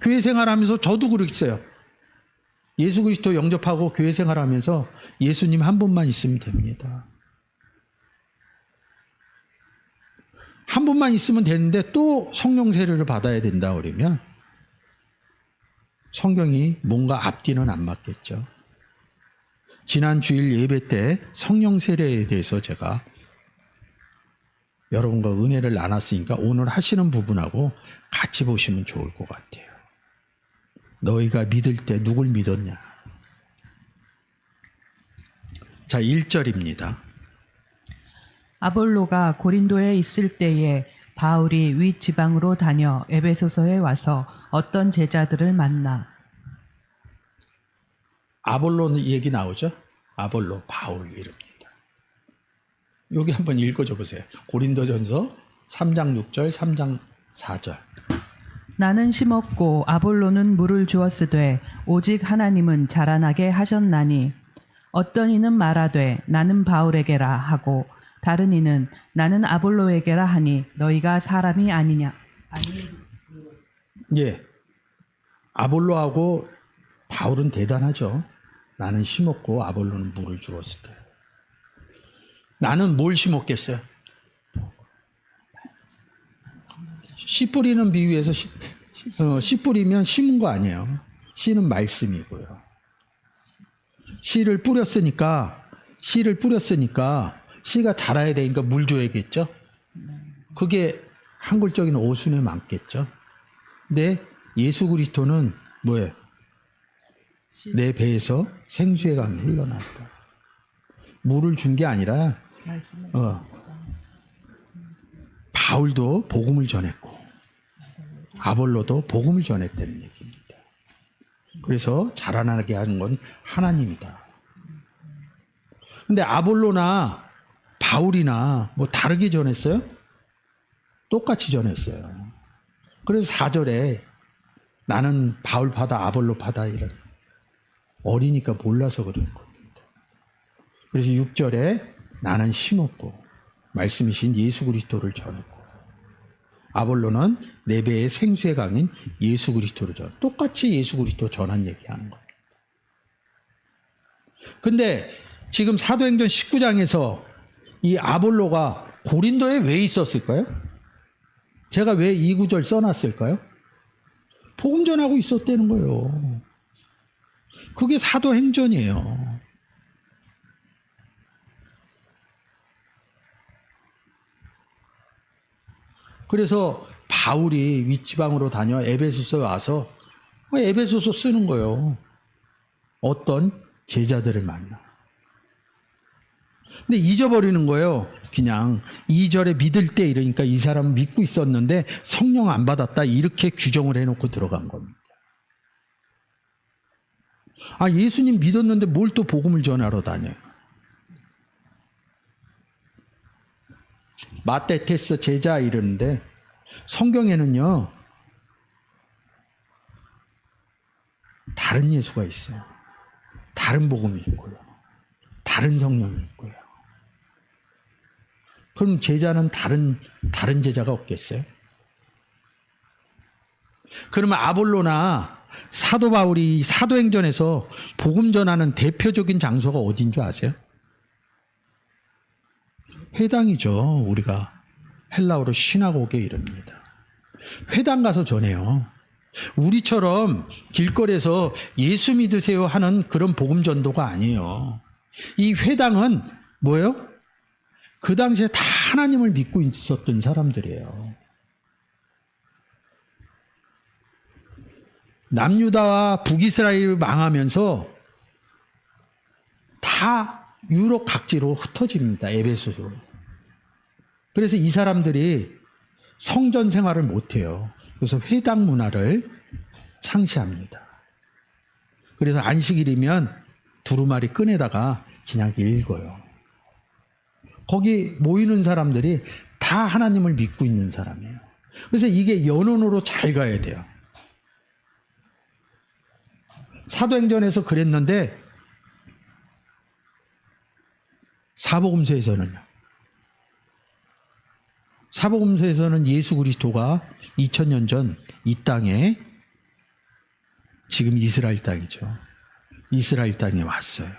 교회 생활하면서 저도 그랬어요. 예수 그리스도 영접하고 교회 생활하면서 예수님 한 분만 있으면 됩니다. 한 분만 있으면 되는데 또 성령 세례를 받아야 된다 그러면 성경이 뭔가 앞뒤는 안 맞겠죠. 지난 주일 예배 때 성령 세례에 대해서 제가 여러분과 은혜를 나눴으니까 오늘 하시는 부분하고 같이 보시면 좋을 것 같아요. 너희가 믿을 때 누굴 믿었냐? 자, 1절입니다. 아볼로가 고린도에 있을 때에 바울이 윗 지방으로 다녀 에베소서에 와서 어떤 제자들을 만나. 아볼로 얘기 나오죠? 아볼로, 바울 이름입니다. 여기 한번 읽어줘 보세요. 고린도전서 3장 6절, 3장 4절. 나는 심었고 아볼로는 물을 주었으되 오직 하나님은 자라나게 하셨나니 어떤 이는 말하되 나는 바울에게라 하고 다른 이는 나는 아볼로에게라 하니 너희가 사람이 아니냐. 예, 아볼로하고 바울은 대단하죠. 나는 심었고 아볼로는 물을 주었을 때. 나는 뭘 심었겠어요? 씨 뿌리는 비유에서 씨 뿌리면 심은 거 아니에요. 씨는 말씀이고요. 씨를 뿌렸으니까 씨가 자라야 되니까 물 줘야겠죠. 그게 한글적인 오순에 많겠죠. 근데 예수 그리스도는 뭐예요? 내 배에서 생수의 강이 흘러나왔다. 물을 준 게 아니라 바울도 복음을 전했고 아볼로도 복음을 전했다는 얘기입니다. 그래서 자라나게 하는 건 하나님이다. 근데 아볼로나 바울이나 뭐 다르게 전했어요? 똑같이 전했어요. 그래서 4절에 나는 바울파다 아볼로파다 이런 어리니까 몰라서 그런 겁니다. 그래서 6절에 나는 심었고 말씀이신 예수 그리스도를 전했고 아볼로는 네 배의 생수의 강인 예수 그리스도를 전. 똑같이 예수 그리스도 전한 얘기하는 거예요. 근데 지금 사도행전 19장에서 이 아볼로가 고린도에 왜 있었을까요? 제가 왜 이 구절 써놨을까요? 복음 전하고 있었다는 거예요. 그게 사도행전이에요. 그래서 바울이 윗지방으로 다녀 에베소서에 와서 에베소서 쓰는 거예요. 어떤 제자들을 만나. 근데 잊어버리는 거예요. 그냥 2절에 믿을 때 이러니까 이 사람은 믿고 있었는데 성령 안 받았다 이렇게 규정을 해놓고 들어간 겁니다. 아, 예수님 믿었는데 뭘 또 복음을 전하러 다녀요. 마테테스 제자 이러는데 성경에는요 다른 예수가 있어요. 다른 복음이 있고요. 다른 성령이 있고요. 그럼 제자는 다른 제자가 없겠어요? 그러면 아볼로나 사도 바울이 사도행전에서 복음 전하는 대표적인 장소가 어딘 줄 아세요? 회당이죠. 우리가 헬라어로 시나고게 이릅니다. 회당 가서 전해요. 우리처럼 길거리에서 예수 믿으세요 하는 그런 복음 전도가 아니에요. 이 회당은 뭐예요? 그 당시에 다 하나님을 믿고 있었던 사람들이에요. 남유다와 북이스라엘을 망하면서 다 유럽 각지로 흩어집니다. 에베소로. 그래서 이 사람들이 성전 생활을 못해요. 그래서 회당 문화를 창시합니다. 그래서 안식일이면 두루마리 끈에다가 그냥 읽어요. 거기 모이는 사람들이 다 하나님을 믿고 있는 사람이에요. 그래서 이게 연원으로 잘 가야 돼요. 사도행전에서 그랬는데 사복음서에서는요. 사복음서에서는 예수 그리스도가 2000년 전 이 땅에 지금 이스라엘 땅이죠. 이스라엘 땅에 왔어요.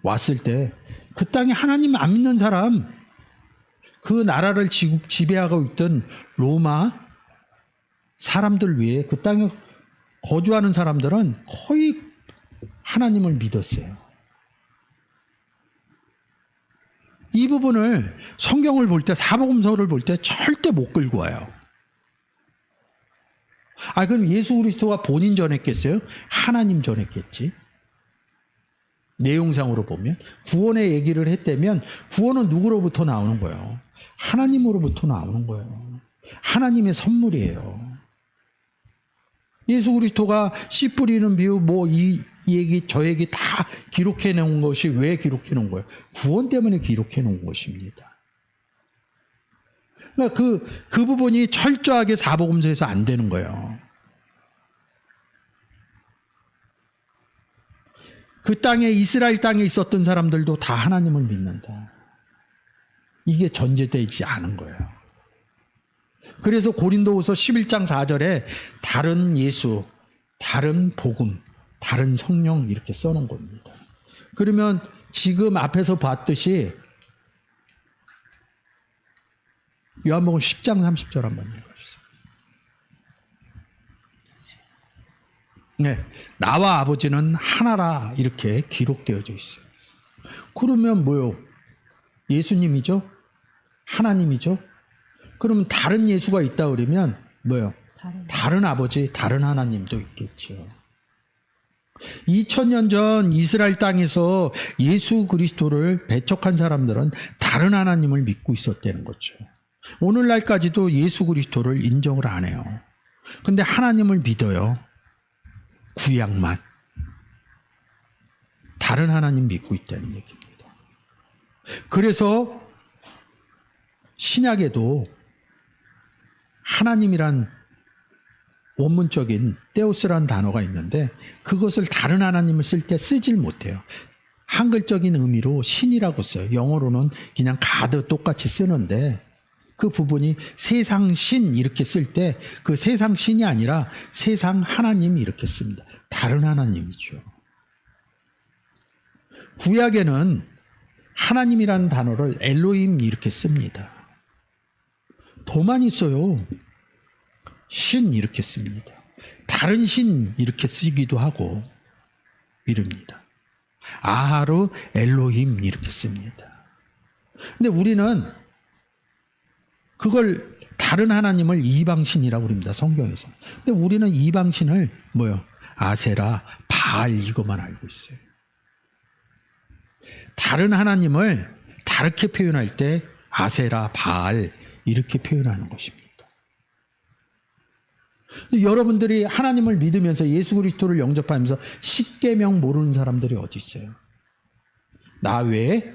왔을 때 그 땅에 하나님 안 믿는 사람, 그 나라를 지배하고 있던 로마 사람들 외에 그 땅에 거주하는 사람들은 거의 하나님을 믿었어요. 이 부분을 성경을 볼 때, 사복음서를 볼 때 절대 못 끌고 와요. 아, 그럼 예수 그리스도가 본인 전했겠어요? 하나님 전했겠지. 내용상으로 보면 구원의 얘기를 했다면 구원은 누구로부터 나오는 거예요? 하나님으로부터 나오는 거예요. 하나님의 선물이에요. 예수 그리스도가 씨 뿌리는 비유 뭐 이 얘기 저 얘기 다 기록해 놓은 것이 왜 기록해 놓은 거예요? 구원 때문에 기록해 놓은 것입니다. 그러니까 그 부분이 철저하게 사복음서에서 안 되는 거예요. 그 땅에 이스라엘 땅에 있었던 사람들도 다 하나님을 믿는다. 이게 전제되지 않은 거예요. 그래서 고린도후서 11장 4절에 다른 예수, 다른 복음, 다른 성령 이렇게 써놓은 겁니다. 그러면 지금 앞에서 봤듯이 요한복음 10장 30절 한번 읽어주세요. 네, 나와 아버지는 하나라 이렇게 기록되어져 있어요. 그러면 뭐요? 예수님이죠? 하나님이죠? 그러면 다른 예수가 있다 그러면 뭐요? 다른 아버지, 다른 하나님도 있겠죠. 2000년 전 이스라엘 땅에서 예수 그리스도를 배척한 사람들은 다른 하나님을 믿고 있었다는 거죠. 오늘날까지도 예수 그리스도를 인정을 안 해요. 근데 하나님을 믿어요. 구약만. 다른 하나님 믿고 있다는 얘기입니다. 그래서 신약에도 하나님이란 원문적인 데우스라는 단어가 있는데 그것을 다른 하나님을 쓸 때 쓰질 못해요. 한글적인 의미로 신이라고 써요. 영어로는 그냥 가드 똑같이 쓰는데 그 부분이 세상 신 이렇게 쓸 때 그 세상 신이 아니라 세상 하나님 이렇게 씁니다. 다른 하나님이죠. 구약에는 하나님이라는 단어를 엘로힘 이렇게 씁니다. 더 많이 써요. 신 이렇게 씁니다. 다른 신 이렇게 쓰기도 하고 이럽니다. 아하르 엘로힘 이렇게 씁니다. 근데 우리는 그걸 다른 하나님을 이방신이라고 그럽니다. 성경에서. 근데 우리는 이방신을 뭐요? 아세라, 바알 이것만 알고 있어요. 다른 하나님을 다르게 표현할 때 아세라, 바알 이렇게 표현하는 것입니다. 여러분들이 하나님을 믿으면서 예수 그리스도를 영접하면서 십계명 모르는 사람들이 어디 있어요? 나 외에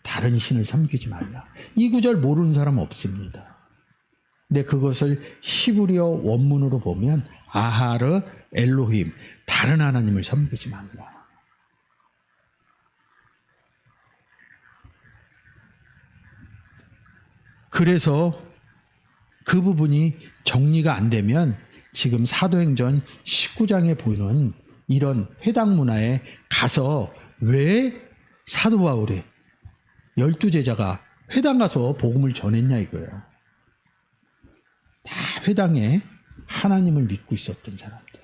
다른 신을 섬기지 말라. 이 구절 모르는 사람 없습니다. 근데 그것을 히브리어 원문으로 보면 아하르 엘로힘, 다른 하나님을 섬기지 말라. 그래서 그 부분이 정리가 안 되면 지금 사도행전 19장에 보이는 이런 회당 문화에 가서 왜 사도 바울이 12제자가 회당 가서 복음을 전했냐 이거예요. 다 회당에 하나님을 믿고 있었던 사람들.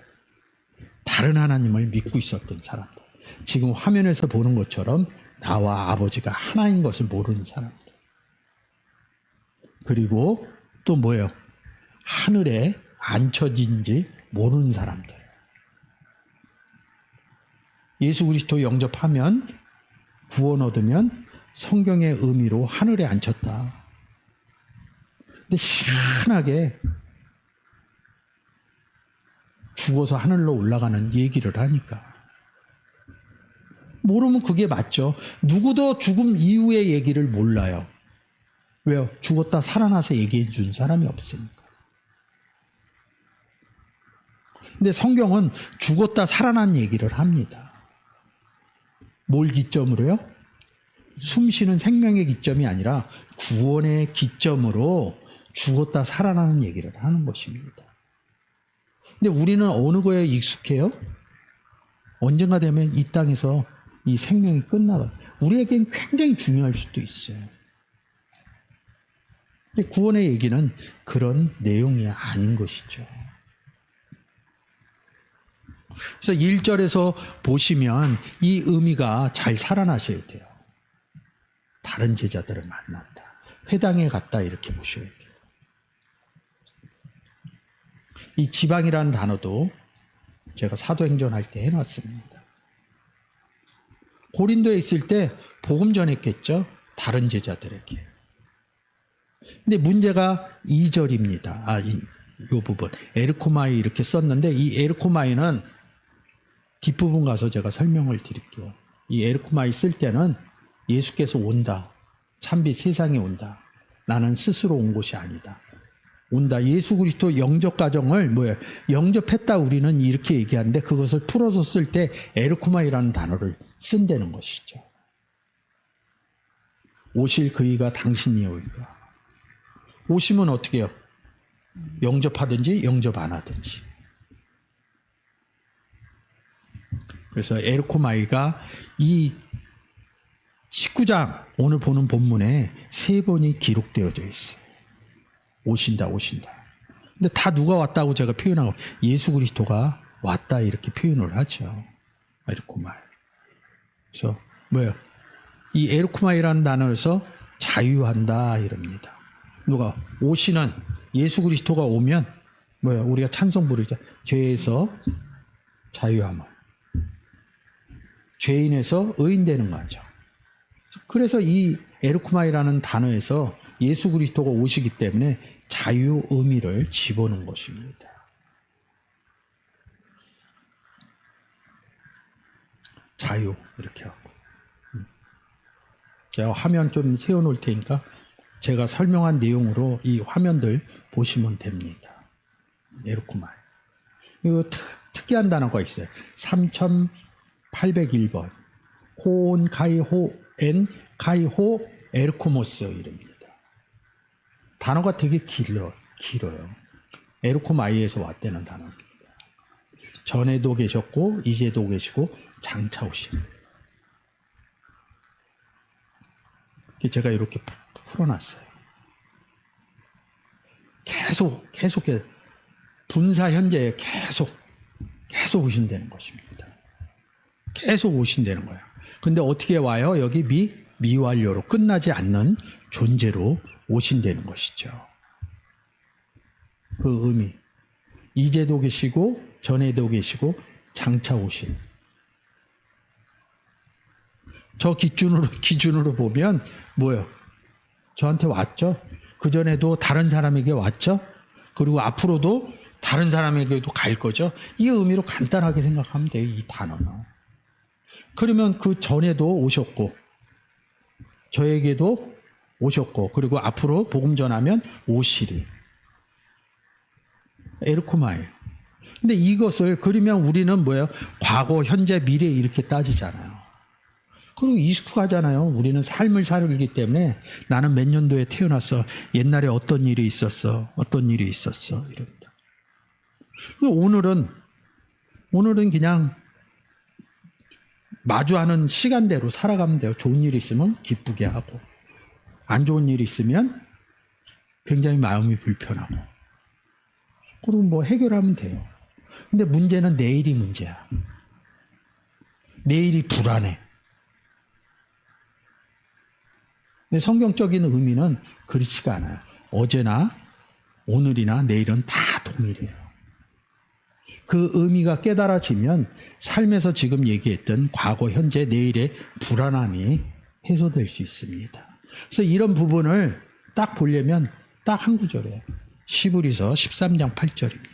다른 하나님을 믿고 있었던 사람들. 지금 화면에서 보는 것처럼 나와 아버지가 하나인 것을 모르는 사람들. 그리고 또 뭐예요? 하늘에 앉혀진지 모르는 사람들. 예수 그리스도 영접하면 구원 얻으면 성경의 의미로 하늘에 앉혔다. 근데 희한하게 죽어서 하늘로 올라가는 얘기를 하니까 모르면 그게 맞죠. 누구도 죽음 이후의 얘기를 몰라요. 왜요? 죽었다 살아나서 얘기해 준 사람이 없으니까. 근데 성경은 죽었다 살아난 얘기를 합니다. 뭘 기점으로요? 숨쉬는 생명의 기점이 아니라 구원의 기점으로 죽었다 살아나는 얘기를 하는 것입니다. 근데 우리는 어느 거에 익숙해요? 언젠가 되면 이 땅에서 이 생명이 끝나가. 우리에겐 굉장히 중요할 수도 있어요. 근데 구원의 얘기는 그런 내용이 아닌 것이죠. 그래서 1절에서 보시면 이 의미가 잘 살아나셔야 돼요. 다른 제자들을 만났다. 회당에 갔다 이렇게 보셔야 돼요. 이 지방이라는 단어도 제가 사도행전 할 때 해놨습니다. 고린도에 있을 때 복음 전했겠죠. 다른 제자들에게. 근데 문제가 2절입니다. 이 부분. 에르코마이 이렇게 썼는데 이 에르코마이는 뒷부분 가서 제가 설명을 드릴게요. 이 에르코마이 쓸 때는 예수께서 온다. 참비 세상에 온다. 나는 스스로 온 것이 아니다. 온다. 예수 그리스도 영접 과정을 뭐예요? 영접했다 우리는 이렇게 얘기하는데 그것을 풀어서 쓸 때 에르코마이라는 단어를 쓴다는 것이죠. 오실 그이가 당신이 오이가. 오시면 어떻게 해요? 영접하든지 영접 안 하든지. 그래서 에르코마이가 이 19장 오늘 보는 본문에 3번이 기록되어져 있어요. 오신다 오신다. 근데 다 누가 왔다고 제가 표현하고 예수 그리스도가 왔다 이렇게 표현을 하죠. 에르코마이. 그래서 뭐예요? 이 에르코마이라는 단어에서 자유한다 이럽니다. 누가 오시는 예수 그리스도가 오면 뭐예요? 우리가 찬송 부르자. 죄에서 자유함을. 죄인에서 의인되는 거죠. 그래서 이 에르코마이라는 단어에서 예수 그리스도가 오시기 때문에 자유 의미를 집어넣은 것입니다. 자유 이렇게 하고. 제가 화면 좀 세워놓을 테니까 제가 설명한 내용으로 이 화면들 보시면 됩니다. 에르쿠마이. 이거 특이한 단어가 있어요. 3801번. 호온 카이호 엔 카이호 에르코모스 이름입니다. 단어가 되게 길어요. 에르코마이에서 왔다는 단어입니다. 전에도 계셨고 이제도 계시고 장차 오심. 제가 이렇게 풀어놨어요. 계속 분사 현재에 계속 오신다는 것입니다. 계속 오신다는 거예요. 근데 어떻게 와요? 여기 미완료로 끝나지 않는 존재로 오신다는 것이죠. 그 의미. 이제도 계시고 전에도 계시고 장차 오신. 저 기준으로 보면 뭐예요? 저한테 왔죠? 그전에도 다른 사람에게 왔죠? 그리고 앞으로도 다른 사람에게도 갈 거죠? 이 의미로 간단하게 생각하면 돼요, 이 단어는. 그러면 그 전에도 오셨고, 저에게도 오셨고, 그리고 앞으로 복음 전하면 오시리. 에르코마예요. 근데 이것을, 그러면 우리는 뭐예요? 과거, 현재, 미래 이렇게 따지잖아요. 그리고 익숙하잖아요. 우리는 삶을 살기 때문에 나는 몇 년도에 태어났어. 옛날에 어떤 일이 있었어. 이럽니다. 오늘은 그냥 마주하는 시간대로 살아가면 돼요. 좋은 일이 있으면 기쁘게 하고, 안 좋은 일이 있으면 굉장히 마음이 불편하고, 그리고 뭐 해결하면 돼요. 근데 문제는 내일이 문제야. 내일이 불안해. 근데 성경적인 의미는 그렇지가 않아요. 어제나 오늘이나 내일은 다 동일해요. 그 의미가 깨달아지면 삶에서 지금 얘기했던 과거, 현재, 내일의 불안함이 해소될 수 있습니다. 그래서 이런 부분을 딱 보려면 딱 한 구절이에요. 시브리서 13장 8절입니다.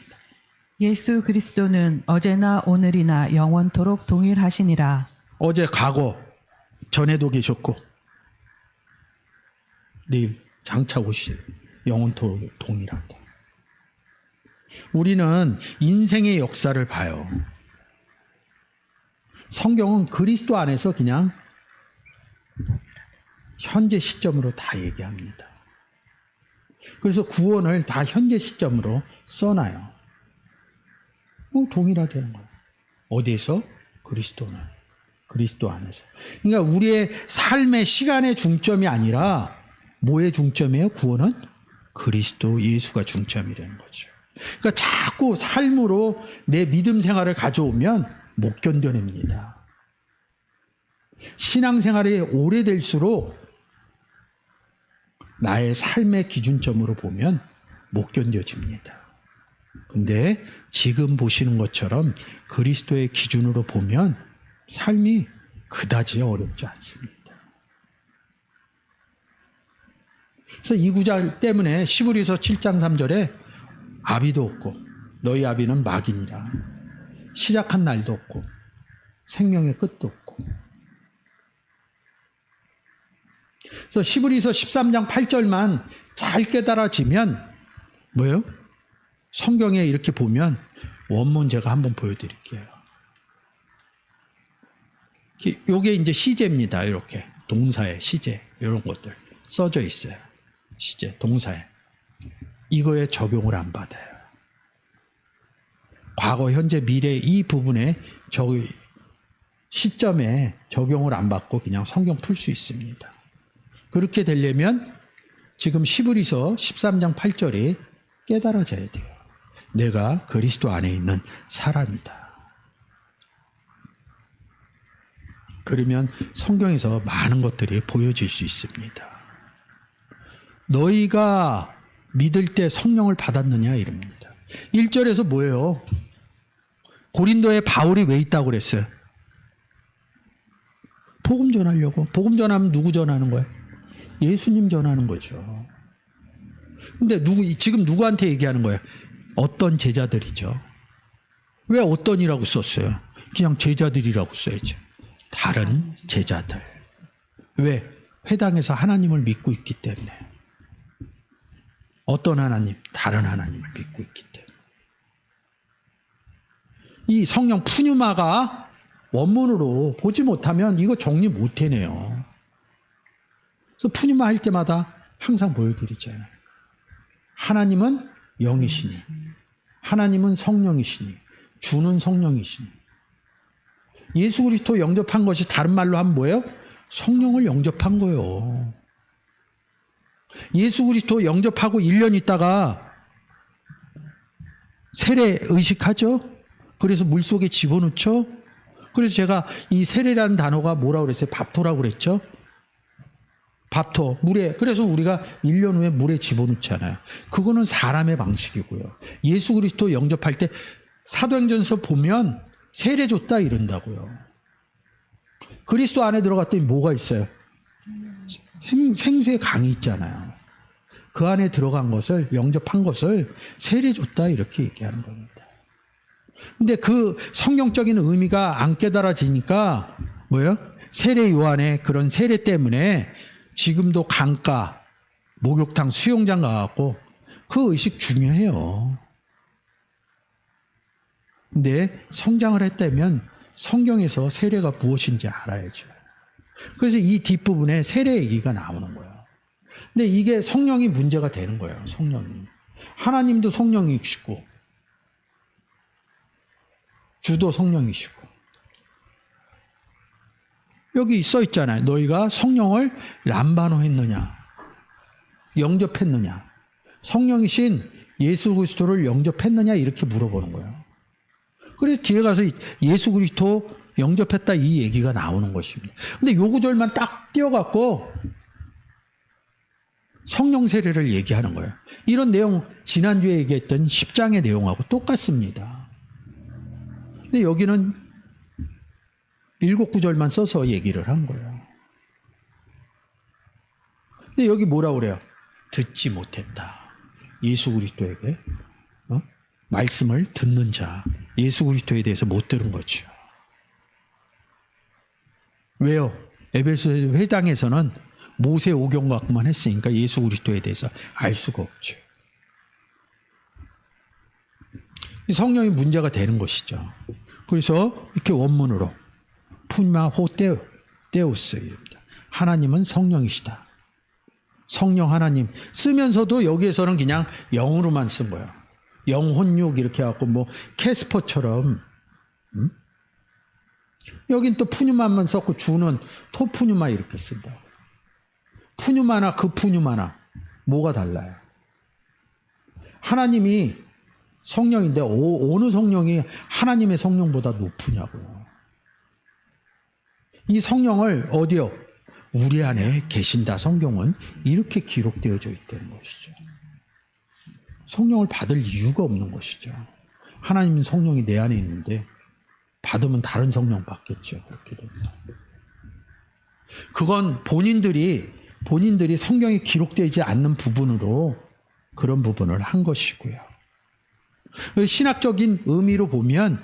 예수 그리스도는 어제나 오늘이나 영원토록 동일하시니라. 어제 과거, 전에도 계셨고 내일 장차 오실 영원토록 동일하다. 우리는 인생의 역사를 봐요. 성경은 그리스도 안에서 그냥 현재 시점으로 다 얘기합니다. 그래서 구원을 다 현재 시점으로 써놔요. 동일하다는 거예요. 어디에서? 그리스도는. 그리스도 안에서. 그러니까 우리의 삶의 시간의 중점이 아니라 뭐의 중점이에요? 구원은 그리스도 예수가 중점이라는 거죠. 그러니까 자꾸 삶으로 내 믿음 생활을 가져오면 못 견뎌냅니다. 신앙생활이 오래될수록 나의 삶의 기준점으로 보면 못 견뎌집니다. 근데 지금 보시는 것처럼 그리스도의 기준으로 보면 삶이 그다지 어렵지 않습니다. 그래서 이 구절 때문에 시브리서 7장 3절에 아비도 없고 너희 아비는 막이니라. 시작한 날도 없고 생명의 끝도 없고. 그래서 시브리서 13장 8절만 잘 깨달아지면 뭐예요? 성경에 이렇게 보면 원문 제가 한번 보여드릴게요. 요게 이제 시제입니다. 이렇게 동사의 시제 이런 것들 써져 있어요. 시제 동사에 이거에 적용을 안 받아요. 과거, 현재, 미래 이 부분에 시점에 적용을 안 받고 그냥 성경 풀 수 있습니다. 그렇게 되려면 지금 시브리서 13장 8절이 깨달아져야 돼요. 내가 그리스도 안에 있는 사람이다. 그러면 성경에서 많은 것들이 보여질 수 있습니다. 너희가 믿을 때 성령을 받았느냐 이럽니다. 1절에서 뭐예요? 고린도에 바울이 왜 있다고 그랬어요? 복음 전하려고. 복음 전하면 누구 전하는 거예요? 예수님 전하는 거죠. 근데 지금 누구한테 얘기하는 거예요? 어떤 제자들이죠. 왜 어떤이라고 썼어요? 그냥 제자들이라고 써야죠. 다른 제자들. 왜? 회당에서 하나님을 믿고 있기 때문에. 어떤 하나님? 다른 하나님을 믿고 있기 때문에. 이 성령 푸뉴마가 원문으로 보지 못하면 이거 정리 못 해내요. 그래서 푸뉴마 할 때마다 항상 보여드리잖아요. 하나님은 영이시니, 하나님은 성령이시니, 주는 성령이시니. 예수 그리스도 영접한 것이 다른 말로 하면 뭐예요? 성령을 영접한 거예요. 예수 그리스도 영접하고 1년 있다가 세례 의식하죠? 그래서 물속에 집어넣죠? 그래서 제가 이 세례라는 단어가 뭐라고 그랬어요? 밥토라고 그랬죠? 밥토, 물에. 그래서 우리가 1년 후에 물에 집어넣잖아요. 그거는 사람의 방식이고요. 예수 그리스도 영접할 때 사도행전서 보면 세례 줬다 이런다고요. 그리스도 안에 들어갔더니 뭐가 있어요? 생수의 강이 있잖아요. 그 안에 들어간 것을, 영접한 것을 세례 줬다 이렇게 얘기하는 겁니다. 근데 그 성경적인 의미가 안 깨달아지니까 뭐예요? 세례 요한의 그런 세례 때문에 지금도 강가, 목욕탕, 수영장 가갖고 그 의식 중요해요. 근데 성장을 했다면 성경에서 세례가 무엇인지 알아야죠. 그래서 이 뒷부분에 세례 얘기가 나오는 거예요. 근데 이게 성령이 문제가 되는 거예요. 성령이. 하나님도 성령이시고 주도 성령이시고. 여기 써 있잖아요. 너희가 성령을 람바노 했느냐, 영접했느냐, 성령이신 예수 그리스도를 영접했느냐 이렇게 물어보는 거예요. 그래서 뒤에 가서 예수 그리스도 영접했다 이 얘기가 나오는 것입니다. 근데 요 구절만 딱 띄워갖고 성령 세례를 얘기하는 거예요. 이런 내용 지난주에 얘기했던 10장의 내용하고 똑같습니다. 근데 여기는 7구절만 써서 얘기를 한 거예요. 근데 여기 뭐라고 그래요? 듣지 못했다. 예수 그리스도에게 말씀을 듣는 자, 예수 그리스도에 대해서 못 들은 거죠. 왜요? 에베소 회당에서는 모세 오경 갖고만 했으니까 예수 그리스도에 대해서 알 수가 없죠. 성령이 문제가 되는 것이죠. 그래서 이렇게 원문으로 푸니마 호 데우스입니다. 하나님은 성령이시다. 성령 하나님 쓰면서도 여기에서는 그냥 영으로만 쓴 거예요. 영혼육 이렇게 해갖고 뭐 캐스퍼처럼 여긴 또 푸뉴마만 썼고 주는 토푸뉴마 이렇게 쓴다. 푸뉴마나 그 푸뉴마나 뭐가 달라요? 하나님이 성령인데 어느 성령이 하나님의 성령보다 높으냐고요. 이 성령을 어디요? 우리 안에 계신다. 성경은 이렇게 기록되어져 있다는 것이죠. 성령을 받을 이유가 없는 것이죠. 하나님은 성령이 내 안에 있는데 받으면 다른 성령 받겠죠. 그렇게 됩니다. 그건 본인들이 성경에 기록되지 않는 부분으로 그런 부분을 한 것이고요. 신학적인 의미로 보면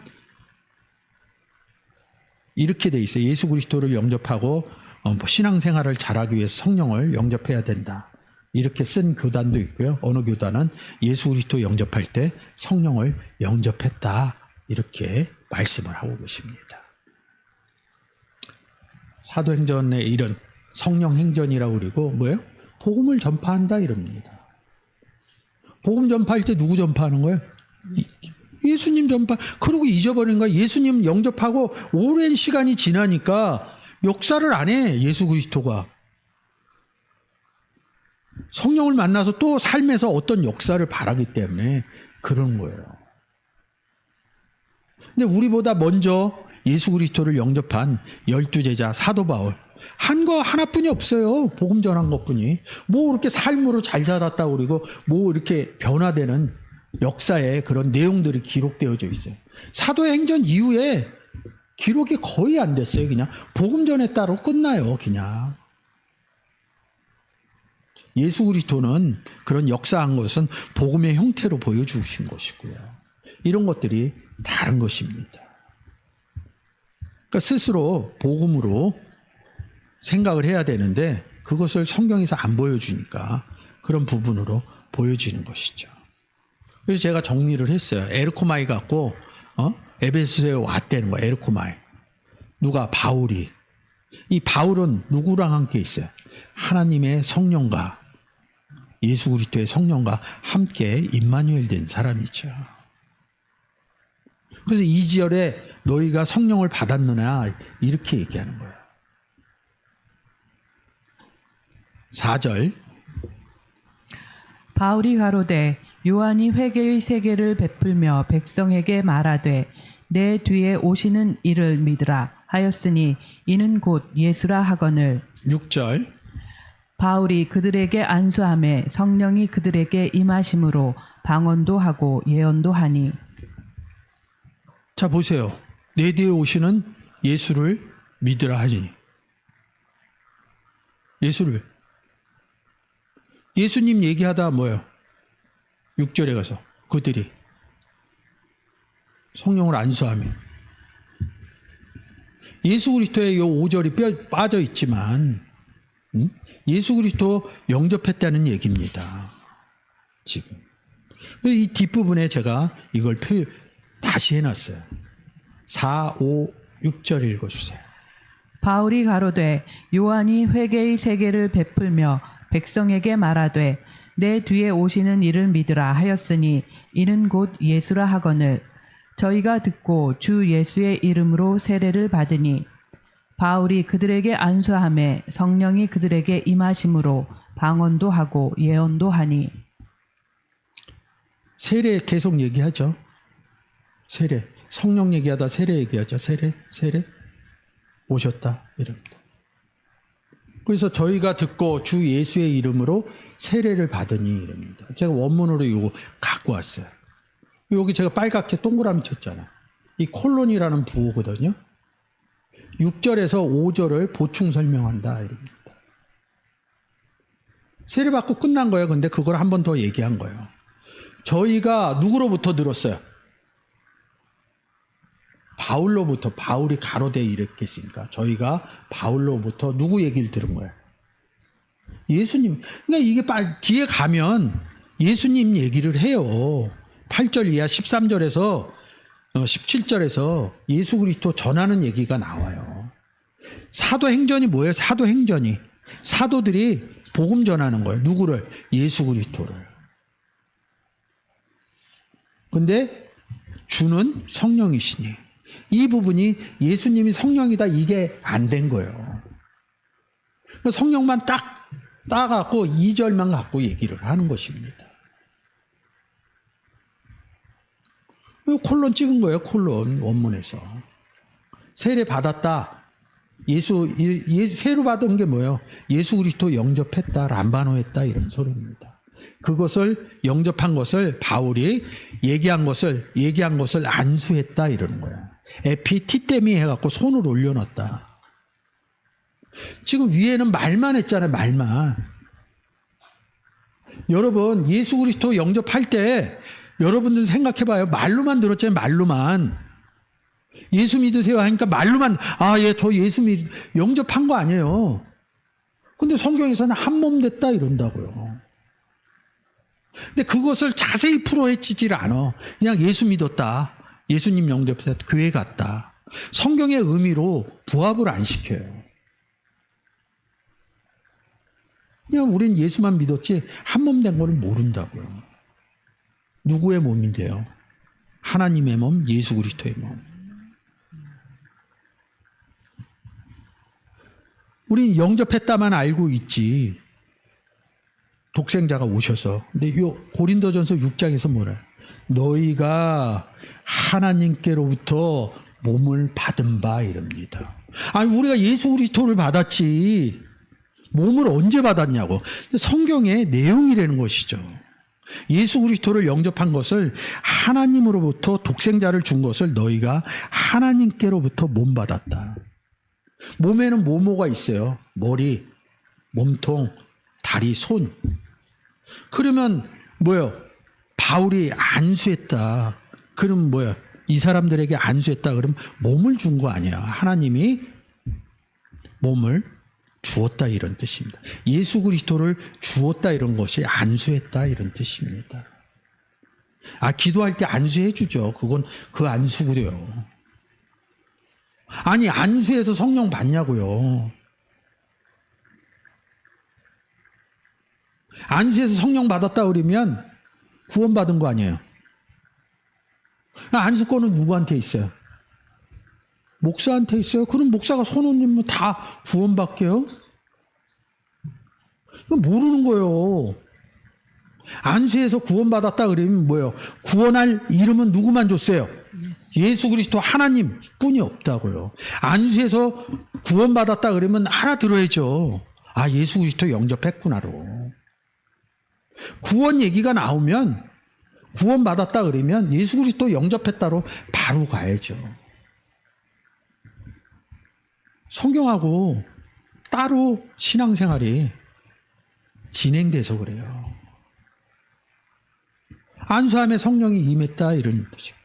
이렇게 돼 있어요. 예수 그리스도를 영접하고 신앙생활을 잘하기 위해서 성령을 영접해야 된다. 이렇게 쓴 교단도 있고요. 어느 교단은 예수 그리스도 영접할 때 성령을 영접했다. 이렇게 말씀을 하고 계십니다. 사도행전의 일은 성령행전이라고 그러고 뭐예요? 복음을 전파한다 이럽니다. 복음 전파할 때 누구 전파하는 거예요? 예수님 전파. 그러고 잊어버린 거야. 예수님 영접하고 오랜 시간이 지나니까 역사를 안 해. 예수 그리스도가. 성령을 만나서 또 삶에서 어떤 역사를 바라기 때문에 그런 거예요. 근데 우리보다 먼저 예수 그리스도를 영접한 12제자 사도 바울 한 거 하나뿐이 없어요. 복음 전한 것뿐이. 뭐 이렇게 삶으로 잘 살았다고 그러고 뭐 이렇게 변화되는 역사에 그런 내용들이 기록되어져 있어요. 사도행전 이후에 기록이 거의 안 됐어요. 그냥 복음 전했다로 끝나요. 그냥. 예수 그리스도는 그런 역사한 것은 복음의 형태로 보여주신 것이고요. 이런 것들이 다른 것입니다. 그러니까 스스로 복음으로 생각을 해야 되는데 그것을 성경에서 안 보여주니까 그런 부분으로 보여지는 것이죠. 그래서 제가 정리를 했어요. 에르코마이 갖고 에베소에 왔다는 거야. 에르코마이. 누가? 바울이. 이 바울은 누구랑 함께 있어요? 하나님의 성령과 예수 그리스도의 성령과 함께 임마누엘 된 사람이죠. 그래서 2절에 너희가 성령을 받았느냐 이렇게 얘기하는 거예요. 4절 바울이 가로되 요한이 회개의 세계를 베풀며 백성에게 말하되 내 뒤에 오시는 이를 믿으라 하였으니 이는 곧 예수라 하거늘 6절 바울이 그들에게 안수하매 성령이 그들에게 임하심으로 방언도 하고 예언도 하니. 자 보세요. 내 뒤에 오시는 예수를 믿으라 하니. 예수님 얘기하다 뭐예요? 6절에 가서 그들이 성령을 안수하며 예수 그리스도의 요 5절이 빠져 있지만 예수 그리스도 영접했다는 얘기입니다. 지금 이 뒷부분에 제가 이걸 다시 해놨어요. 4, 5, 6절 읽어주세요. 바울이 가로되 요한이 회개의 세계를 베풀며 백성에게 말하되 내 뒤에 오시는 이를 믿으라 하였으니 이는 곧 예수라 하거늘 저희가 듣고 주 예수의 이름으로 세례를 받으니 바울이 그들에게 안수하매 성령이 그들에게 임하심으로 방언도 하고 예언도 하니. 세례 계속 얘기하죠. 세례. 성령 얘기하다 세례 얘기하죠. 세례. 오셨다. 이럽니다. 그래서 저희가 듣고 주 예수의 이름으로 세례를 받으니 이럽니다. 제가 원문으로 이거 갖고 왔어요. 여기 제가 빨갛게 동그라미 쳤잖아. 이 콜론이라는 부호거든요. 6절에서 5절을 보충 설명한다. 이럽니다. 세례 받고 끝난 거예요. 근데 그걸 한 번 더 얘기한 거예요. 저희가 누구로부터 들었어요? 바울로부터. 바울이 가로되 이랬겠으니까 저희가 바울로부터 누구 얘기를 들은 거예요? 예수님. 그러니까 이게 뒤에 가면 예수님 얘기를 해요. 8절 이하 13절에서 17절에서 예수 그리스도 전하는 얘기가 나와요. 사도행전이 뭐예요? 사도행전이 사도들이 복음 전하는 거예요. 누구를? 예수 그리스도를. 근데 주는 성령이시니 이 부분이 예수님이 성령이다 이게 안 된 거예요. 성령만 딱 따갖고 2절만 갖고 얘기를 하는 것입니다. 콜론 찍은 거예요. 콜론 원문에서. 세례 받았다. 세례 받은 게 뭐예요? 예수 그리스도 영접했다. 람바노했다. 이런 소리입니다. 그것을 영접한 것을 바울이 얘기한 것을 안수했다. 이러는 거예요. 에피티데미 해갖고 손을 올려놨다. 지금 위에는 말만 했잖아요. 말만. 여러분 예수 그리스도 영접할 때 여러분들 생각해봐요. 말로만 들었잖아요. 말로만. 예수 믿으세요 하니까 말로만 저 예수 영접한 거 아니에요. 근데 성경에서는 한 몸 됐다 이런다고요. 근데 그것을 자세히 풀어헤치지를 않아. 그냥 예수 믿었다. 예수님 영접했다. 교회 갔다. 성경의 의미로 부합을 안 시켜요. 그냥 우린 예수만 믿었지 한 몸 된 거를 모른다고요. 누구의 몸인데요? 하나님의 몸, 예수 그리스도의 몸. 우린 영접했다만 알고 있지. 독생자가 오셔서. 근데 요 고린도전서 6장에서 뭐래? 너희가 하나님께로부터 몸을 받은 바 이럽니다. 아니 우리가 예수 그리스도를 받았지 몸을 언제 받았냐고. 성경의 내용이라는 것이죠. 예수 그리스도를 영접한 것을 하나님으로부터 독생자를 준 것을 너희가 하나님께로부터 몸 받았다. 몸에는 뭐가 있어요? 머리, 몸통, 다리, 손. 그러면 뭐예요? 바울이 안수했다. 그럼 뭐야? 이 사람들에게 안수했다 그러면 몸을 준 거 아니에요. 하나님이 몸을 주었다 이런 뜻입니다. 예수 그리스도를 주었다 이런 것이 안수했다 이런 뜻입니다. 기도할 때 안수해 주죠. 그건 그 안수고요. 아니 안수해서 성령 받냐고요. 안수해서 성령 받았다 그러면 구원받은 거 아니에요. 안수권은 누구한테 있어요? 목사한테 있어요. 그럼 목사가 손 올리면 다 구원받게요? 이건 모르는 거예요. 안수해서 구원받았다 그러면 뭐예요? 구원할 이름은 누구만 줬어요? 예수 그리스도 하나님 뿐이 없다고요. 안수해서 구원받았다 그러면 알아들어야죠. 예수 그리스도 영접했구나로. 구원 얘기가 나오면 구원받았다 그러면 예수 그리스도 영접했다로 바로 가야죠. 성경하고 따로 신앙생활이 진행돼서 그래요. 안수함에 성령이 임했다 이런 뜻이에요.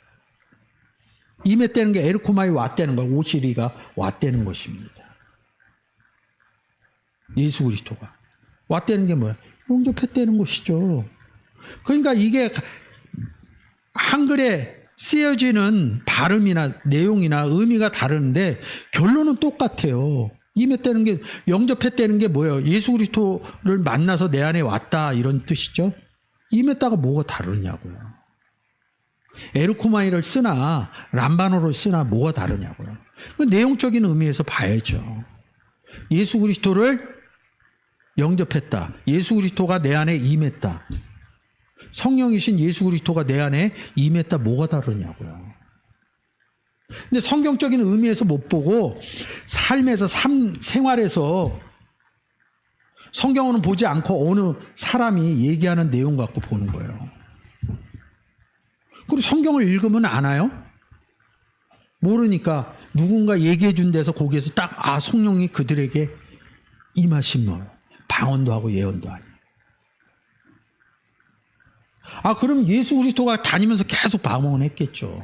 임했다는 게 에르코마이 왔다는 거, 오시리가 왔다는 것입니다. 예수 그리스도가 왔다는 게 뭐야? 영접했다는 것이죠. 그러니까 이게 한글에 쓰여지는 발음이나 내용이나 의미가 다른데 결론은 똑같아요. 임했다는 게, 영접했다는 게 뭐예요? 예수 그리스도를 만나서 내 안에 왔다 이런 뜻이죠. 임했다가 뭐가 다르냐고요. 에르코마이를 쓰나 람바노를 쓰나 뭐가 다르냐고요. 그 내용적인 의미에서 봐야죠. 예수 그리스도를 영접했다. 예수 그리스도가 내 안에 임했다. 성령이신 예수 그리스도가 내 안에 임했다. 뭐가 다르냐고요. 근데 성경적인 의미에서 못 보고 삶에서 생활에서 성경은 보지 않고 어느 사람이 얘기하는 내용 갖고 보는 거예요. 그리고 성경을 읽으면 아나요? 모르니까 누군가 얘기해 준 데서 거기에서 딱 성령이 그들에게 임하신 거예요. 방언도 하고 예언도 하니. 그럼 예수 그리스도가 다니면서 계속 방언을 했겠죠.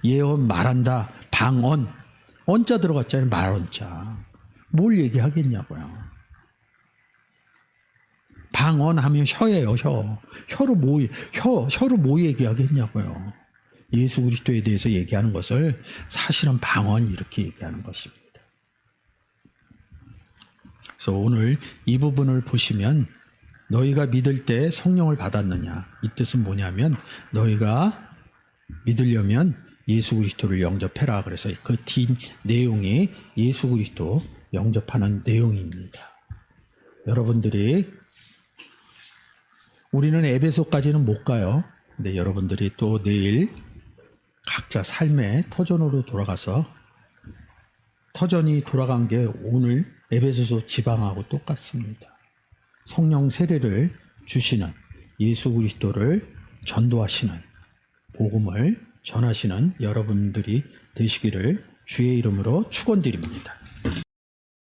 예언, 말한다, 방언. 언자 들어갔잖아요. 말언자. 뭘 얘기하겠냐고요. 방언하면 혀예요, 혀. 혀로 뭐 얘기하겠냐고요. 예수 그리스도에 대해서 얘기하는 것을 사실은 방언 이렇게 얘기하는 것입니다. 그래서 오늘 이 부분을 보시면 너희가 믿을 때 성령을 받았느냐, 이 뜻은 뭐냐면 너희가 믿으려면 예수 그리스도를 영접해라. 그래서 그 뒷 내용이 예수 그리스도 영접하는 내용입니다. 여러분들이, 우리는 에베소까지는 못 가요. 근데 여러분들이 또 내일 각자 삶의 터전으로 돌아가서, 터전이 돌아간 게 오늘 에베소서 지방하고 똑같습니다. 성령 세례를 주시는, 예수 그리스도를 전도하시는, 복음을 전하시는 여러분들이 되시기를 주의 이름으로 축원드립니다.